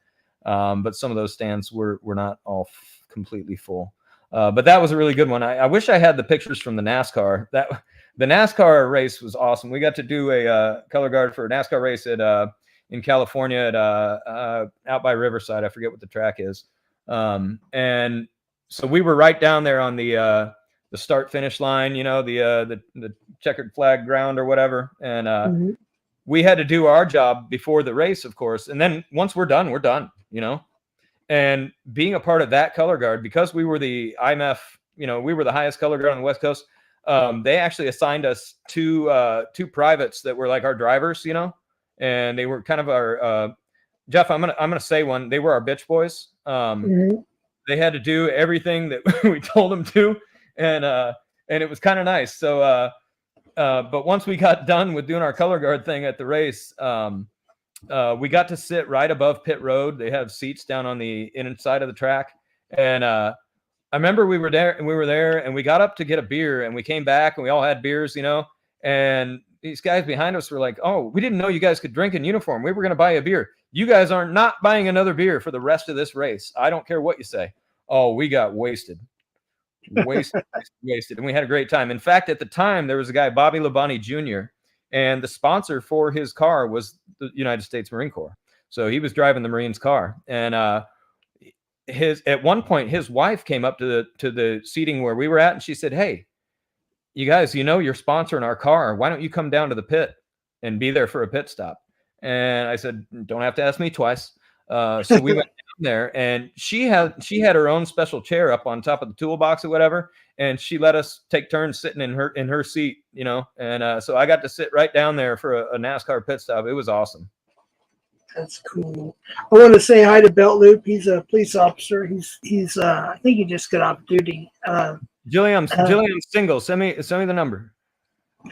[SPEAKER 2] But some of those stands were not all completely full. But that was a really good one. I wish I had the pictures from the NASCAR. The NASCAR race was awesome. We got to do a color guard for a NASCAR race in California out by Riverside. I forget what the track is. And so we were right down there on the start finish line, you know, the checkered flag ground or whatever. And we had to do our job before the race, of course. And then once we're done, you know. And being a part of that color guard, because we were the IMF, you know, we were the highest color guard on the West Coast. They actually assigned us two privates that were like our drivers, you know, and they were kind of our Jeff. I'm gonna say one. They were our bitch boys. They had to do everything that we told them to, and it was kind of nice. So, but once we got done with doing our color guard thing at the race, we got to sit right above pit road. They have seats down on the inside of the track, and I remember we were there, and we got up to get a beer, and we came back, and we all had beers, you know. And these guys behind us were like, "Oh, we didn't know you guys could drink in uniform. We were going to buy a beer. You guys are not buying another beer for the rest of this race. I don't care what you say." Oh, we got wasted. Wasted. And we had a great time. In fact, at the time, there was a guy, Bobby Labonte Jr., and the sponsor for his car was the United States Marine Corps. So he was driving the Marine's car. And at one point, his wife came up to the seating where we were at, and she said, "Hey, you guys, you know you're sponsoring our car. Why don't you come down to the pit and be there for a pit stop?" And I said, "Don't have to ask me twice." So we went down there, and she had her own special chair up on top of the toolbox or whatever, and she let us take turns sitting in her seat, you know. And so I got to sit right down there for a NASCAR pit stop. It was awesome.
[SPEAKER 1] That's cool. I want to say hi to Belt Loop. He's a police officer. He's I think he just got off duty.
[SPEAKER 2] Jillian's single. Send me the number.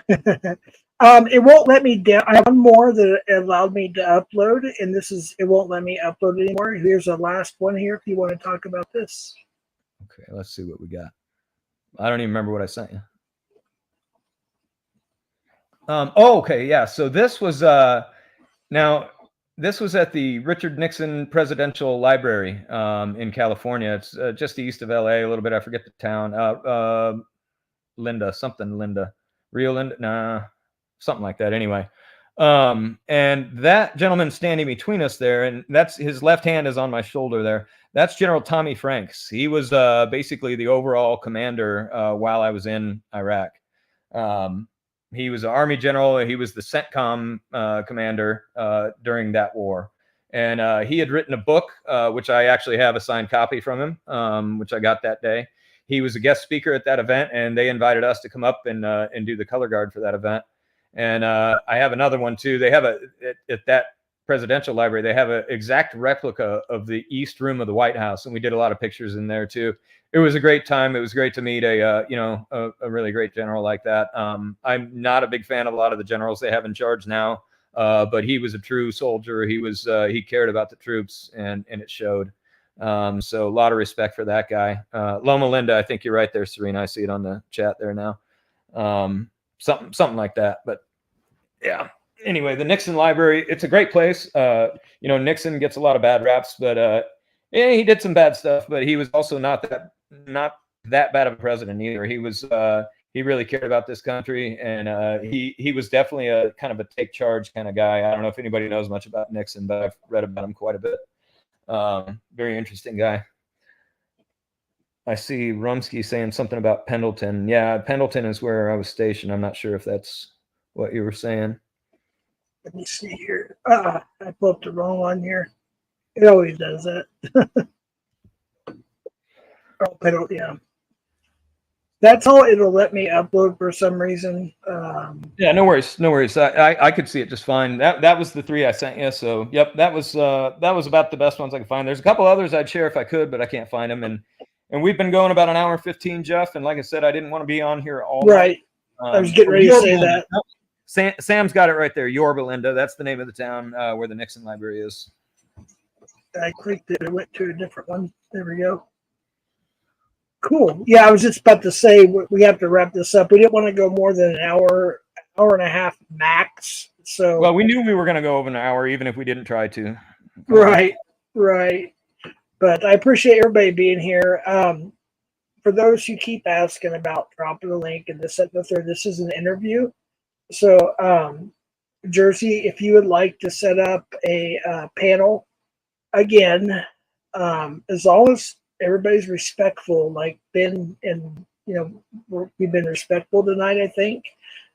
[SPEAKER 1] It won't let me down. I have one more that it allowed me to upload, and it won't let me upload anymore. Here's the last one here if you want to talk about this.
[SPEAKER 2] Okay, let's see what we got. I don't even remember what I sent you. Okay, yeah. So this was this was at the Richard Nixon Presidential Library in California. It's just east of LA, a little bit. I forget the town. Linda, Rio Linda, nah, something like that. Anyway, and that gentleman standing between us there, and that's his left hand is on my shoulder there. That's General Tommy Franks. He was basically the overall commander while I was in Iraq. He was an Army general. He was the CENTCOM commander during that war. And he had written a book, which I actually have a signed copy from him, which I got that day. He was a guest speaker at that event, and they invited us to come up and do the color guard for that event. And I have another one too. They have at that presidential library, they have an exact replica of the East Room of the White House, and we did a lot of pictures in there too. It was a great time. It was great to meet a really great general like that. I'm not a big fan of a lot of the generals they have in charge now, but he was a true soldier. He cared about the troops, and it showed. So a lot of respect for that guy. Loma Linda, I think you're right there, Serena. I see it on the chat there now. Something like that. But yeah. Anyway, the Nixon Library, it's a great place. Nixon gets a lot of bad raps, but he did some bad stuff, but he was also not that bad of a president either. He really cared about this country, and he was definitely a kind of a take charge kind of guy. I don't know if anybody knows much about Nixon, but I've read about him quite a bit. Very interesting guy. I see Rumsky saying something about Pendleton. Yeah, Pendleton is where I was stationed. I'm not sure if that's what you were saying.
[SPEAKER 1] Let me see here. I pulled up the wrong one here. It always does that. Yeah. That's all it'll let me upload for some reason.
[SPEAKER 2] Yeah, no worries. I could see it just fine. That was the three I sent you. So yep, that was about the best ones I could find. There's a couple others I'd share if I could, but I can't find them. And we've been going about an hour and 15, Jeff. And like I said, I didn't want to be on here all
[SPEAKER 1] right.
[SPEAKER 2] night.
[SPEAKER 1] I was getting ready to say that.
[SPEAKER 2] Sam's got it right there. Yorba Linda. That's the name of the town where the Nixon Library is.
[SPEAKER 1] I clicked it. It went to a different one. There we go. Cool. Yeah, I was just about to say we have to wrap this up. We didn't want to go more than an hour and a half max. So
[SPEAKER 2] well, we knew we were going to go over an hour, even if we didn't try to.
[SPEAKER 1] Right. But I appreciate everybody being here. For those who keep asking about dropping the link and this and the third, this is an interview. So, Jersey, if you would like to set up a panel, again, as long as everybody's respectful, like BiN and we've been respectful tonight. I think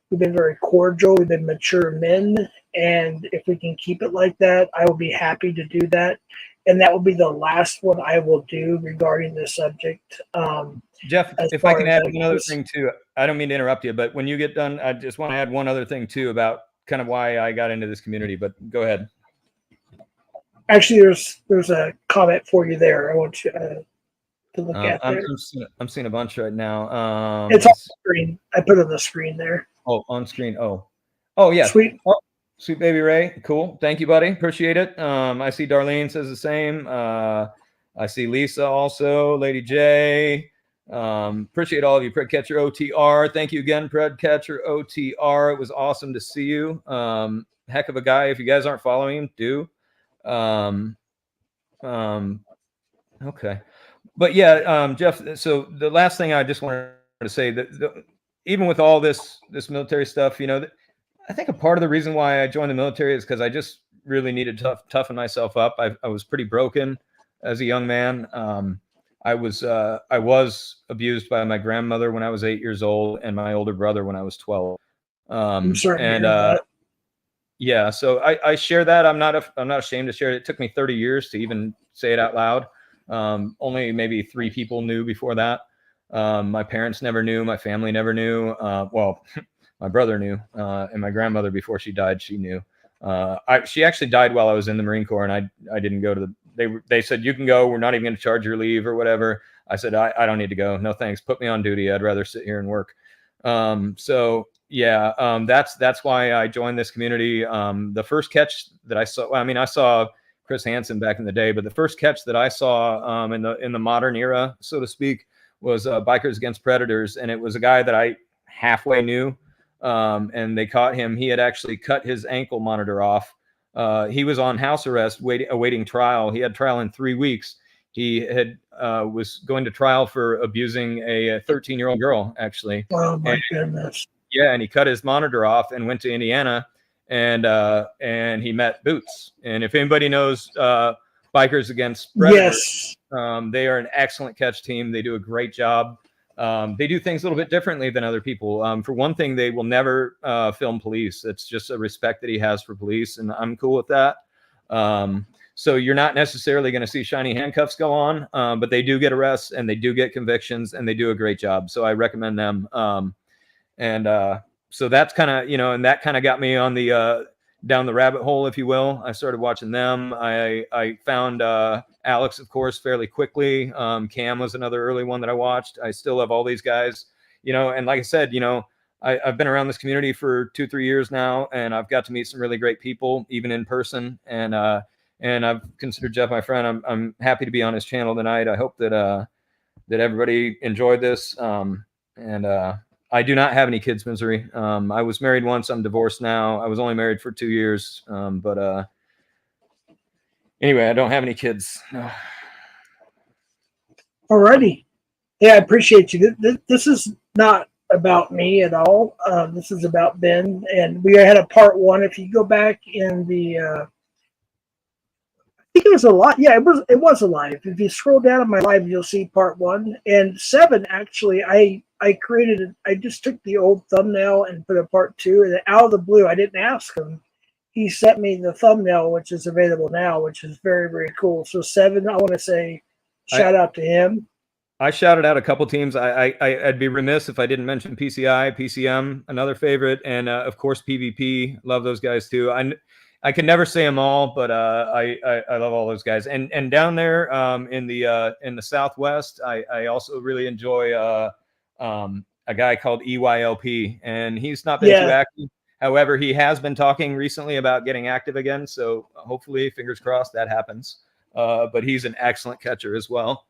[SPEAKER 1] we've been very cordial. We've been mature men, and if we can keep it like that, I will be happy to do that. And that will be the last one I will do regarding this subject.
[SPEAKER 2] Jeff,
[SPEAKER 1] As
[SPEAKER 2] if I
[SPEAKER 1] far
[SPEAKER 2] can
[SPEAKER 1] as
[SPEAKER 2] add
[SPEAKER 1] like
[SPEAKER 2] one other
[SPEAKER 1] this,
[SPEAKER 2] thing too, I don't mean to interrupt you, but when you get done, I just want to add one other thing too about kind of why I got into this community. But go ahead.
[SPEAKER 1] actually, there's a comment for you there. I want you to look at
[SPEAKER 2] I'm,
[SPEAKER 1] there.
[SPEAKER 2] I'm seeing a bunch right now.
[SPEAKER 1] It's on the screen. I put it on the screen there.
[SPEAKER 2] Oh, on screen. Oh, yeah.
[SPEAKER 1] Sweet.
[SPEAKER 2] Oh, sweet baby Ray. Cool. Thank you, buddy. Appreciate it. I see Darlene says the same. I see Lisa also, Lady J. Appreciate all of you. Predcatcher OTR. Thank you again, Predcatcher OTR. It was awesome to see you. Heck of a guy. If you guys aren't following him, do. Okay. But yeah, Jeff, so the last thing I just wanted to say that even with all this military stuff, I think a part of the reason why I joined the military is because I just really needed to toughen myself up. I was pretty broken as a young man. I was abused by my grandmother when I was 8 years old and my older brother when I was 12.
[SPEAKER 1] I'm sorry to hear
[SPEAKER 2] And
[SPEAKER 1] that.
[SPEAKER 2] yeah, so I share that. I'm not ashamed to share it. It took me 30 years to even say it out loud. Only maybe 3 people knew before that. My parents never knew. My family never knew. Well, my brother knew, and my grandmother, before she died, she knew. She actually died while I was in the Marine Corps, and I didn't go to the. They said you can go. We're not even going to charge your leave or whatever. I said I don't need to go. No thanks. Put me on duty. I'd rather sit here and work. So yeah, that's why I joined this community. The first catch that I saw. I mean, I saw Chris Hansen back in the day, but the first catch that I saw in the modern era, so to speak, was Bikers Against Predators, and it was a guy that I halfway knew, and they caught him. He had actually cut his ankle monitor off. He was on house arrest, awaiting trial. He had trial in 3 weeks. He had was going to trial for abusing a 13-year-old girl, actually.
[SPEAKER 1] Oh my goodness.
[SPEAKER 2] Yeah, and he cut his monitor off and went to Indiana, and he met Boots. And if anybody knows Bikers Against Predators,
[SPEAKER 1] yes,
[SPEAKER 2] they are an excellent catch team. They do a great job. They do things a little bit differently than other people. For one thing, they will never film police. It's just a respect that he has for police, and I'm cool with that. So you're not necessarily going to see shiny handcuffs go on, but they do get arrests and they do get convictions, and they do a great job. So I recommend them. So that's kind of, and that kind of got me on the down the rabbit hole, if you will. I started watching them. I found Alex, of course, fairly quickly. Cam was another early one that I watched. I still love all these guys, and like I said, I've been around this community for 2-3 years now, and I've got to meet some really great people, even in person. And I've considered Jeff my friend. I'm happy to be on his channel tonight. I hope that everybody enjoyed this. I do not have any kids, Misery. I was married once. I'm divorced now. I was only married for 2 years. But anyway, I don't have any kids.
[SPEAKER 1] Alrighty. Yeah, I appreciate you. This is not about me at all. This is about BiN, and we had a part 1. If you go back in the, I think it was a lot. Yeah, it was a live. If you scroll down on my live, you'll see part 1 and 7. Actually, I created it. I just took the old thumbnail and put a part 2, and out of the blue, I didn't ask him. He sent me the thumbnail, which is available now, which is very, very cool. So 7, I want to say shout out to him.
[SPEAKER 2] I shouted out a couple teams. I'd be remiss if I didn't mention PCI, PCM, another favorite, and of course PvP. Love those guys too. I can never say them all, but I love all those guys. And down there in the Southwest, I also really enjoy a guy called EYLP, and he's not been too active. However, he has been talking recently about getting active again. So hopefully, fingers crossed, that happens. But he's an excellent catcher as well.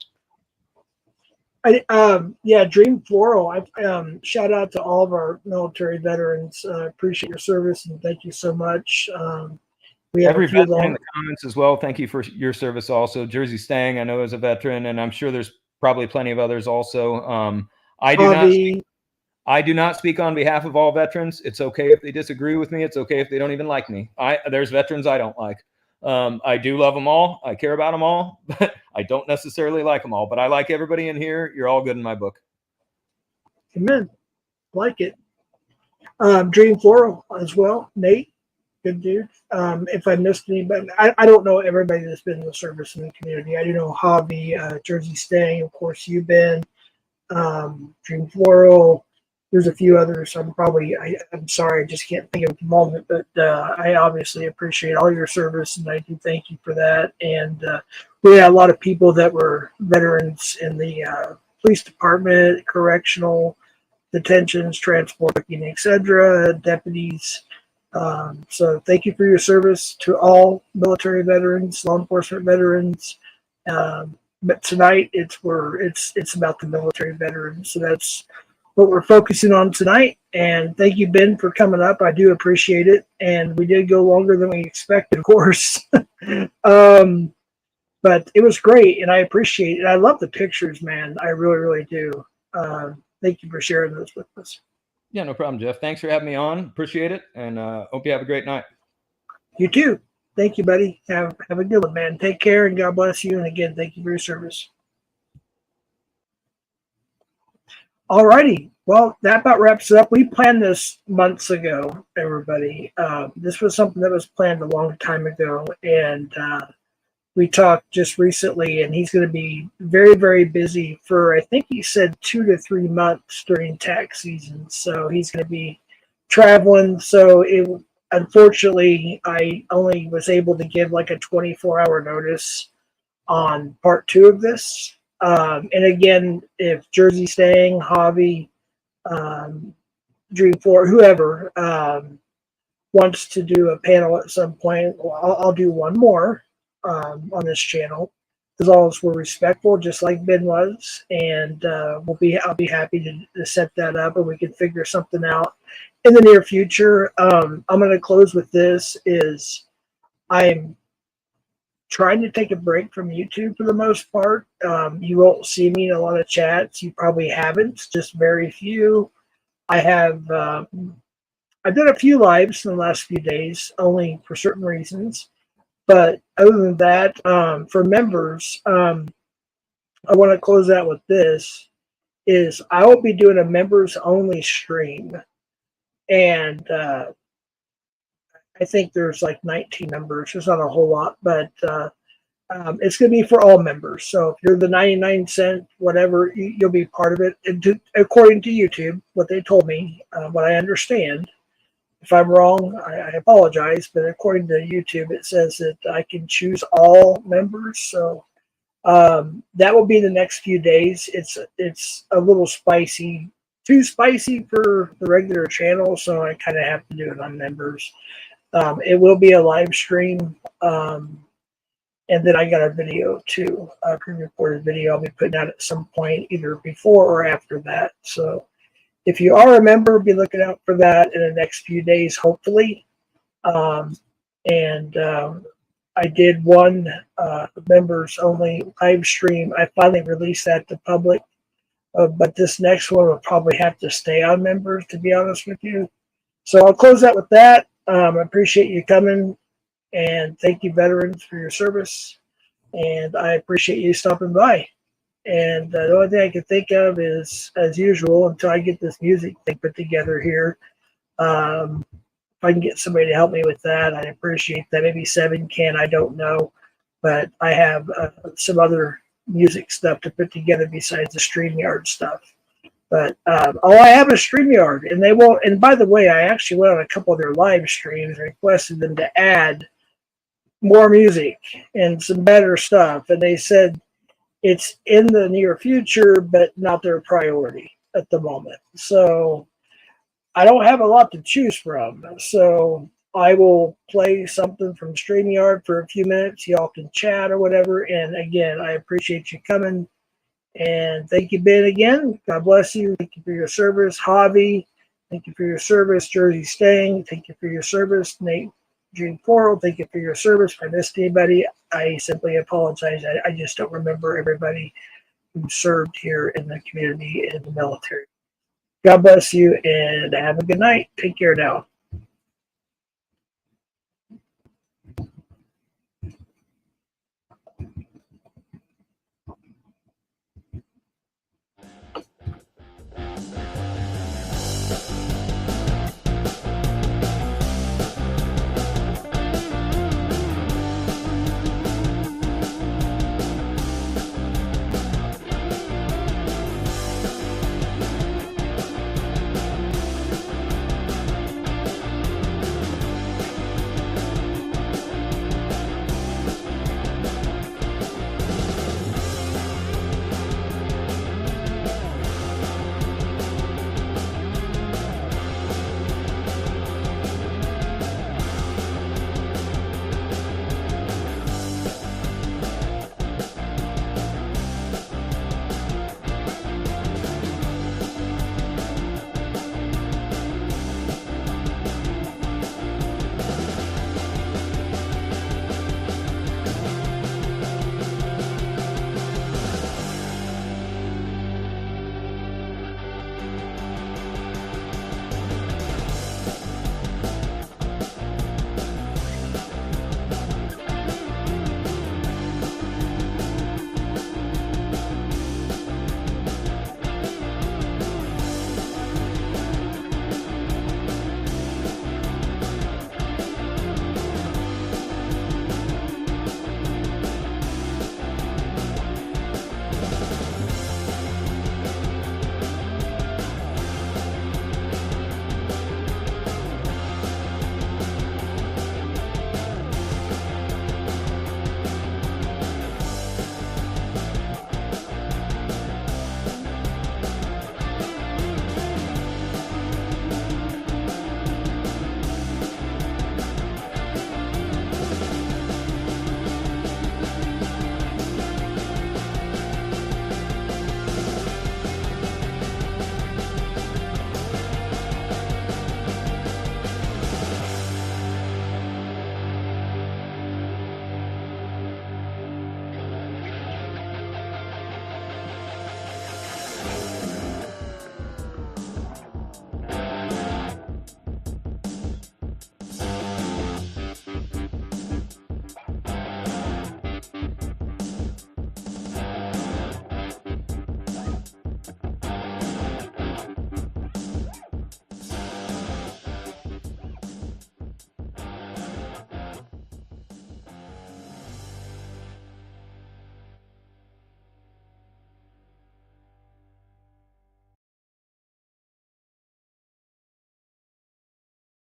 [SPEAKER 1] Dream Floral. Shout out to all of our military veterans. Appreciate your service and thank you so much. We have
[SPEAKER 2] every veteran in the comments as well. Thank you for your service. Also, Jersey Stang, I know is a veteran, and I'm sure there's probably plenty of others also. I do not speak on behalf of all veterans. It's okay if they disagree with me. It's okay if they don't even like me. There's veterans I don't like. I do love them all. I care about them all, but I don't necessarily like them all. But I like everybody in here. You're all good in my book.
[SPEAKER 1] Amen. Like it. Dream Floral as well. Nate, good dude. If I missed anybody, I don't know everybody that's been in the service in the community. I do know Hobby, Jersey Staying, of course, you've been, Dream Floral. There's a few others. I'm sorry, I just can't think of at the moment, but I obviously appreciate all your service and I do thank you for that. And we had a lot of people that were veterans in the police department, correctional, detentions, transporting, etc., deputies. So thank you for your service to all military veterans, law enforcement veterans. But tonight it's about the military veterans. So that's what we're focusing on tonight. And thank you, BiN, for coming up. I do appreciate it. And we did go longer than we expected, of course. But it was great, and I appreciate it. I love the pictures, man. I really, really do. Thank you for sharing those with us.
[SPEAKER 2] Yeah, no problem, Jeff. Thanks for having me on. Appreciate it, and hope you have a great night.
[SPEAKER 1] You too. Thank you, buddy. Have a good one, man. Take care, and God bless you. And again, thank you for your service. All righty. Well, that about wraps it up. We planned this months ago, everybody. This was something that was planned a long time ago, and we talked just recently, and he's going to be very, very busy for, I think he said 2 to 3 months during tax season. So he's going to be traveling. So unfortunately, I only was able to give like a 24-hour notice on part 2 of this. And again, if Jersey Staying, Hobby, Dream 4, whoever wants to do a panel at some point, I'll do one more on this channel, as long as we're respectful, just like BiN was, and I'll be happy to set that up, and we can figure something out in the near future. I'm going to close with this: I'm trying to take a break from YouTube for the most part. You won't see me in a lot of chats. You probably haven't, just very few. I've done a few lives in the last few days, only for certain reasons. But other than that, for members, I want to close out with this, is I will be doing a members only stream. And I think there's like 19 members. There's not a whole lot, but it's going to be for all members. So if you're the 99-cent, whatever, you'll be part of it. And according to YouTube, what they told me, what I understand. If I'm wrong, I apologize, but according to YouTube, it says that I can choose all members. So that will be the next few days. It's a little spicy, too spicy for the regular channel, so I kind of have to do it on members. It will be a live stream, and then I got a video too, a pre-recorded video I'll be putting out at some point, either before or after that. So if you are a member, be looking out for that in the next few days, hopefully. I did one members only live stream. I finally released that to public, but this next one will probably have to stay on members, to be honest with you. So I'll close out with that. I appreciate you coming, and thank you, veterans, for your service. And I appreciate you stopping by. And the only thing I can think of is, as usual, until I get this music thing put together here, if I can get somebody to help me with that, I'd appreciate that. Maybe Seven can, I don't know. But I have some other music stuff to put together besides the StreamYard stuff. But all I have is StreamYard. And they won't. And by the way, I actually went on a couple of their live streams and requested them to add more music and some better stuff. And they said, it's in the near future, but not their priority at the moment. So I don't have a lot to choose from. So I will play something from StreamYard for a few minutes. Y'all can chat or whatever. And again, I appreciate you coming. And thank you, BiN, again. God bless you. Thank you for your service. Hobby, thank you for your service. Jersey Staying, thank you for your service. Nate, Dream Floral, thank you for your service. If I missed anybody, I simply apologize. I just don't remember everybody who served here in the community and the military. God bless you, and have a good night. Take care now.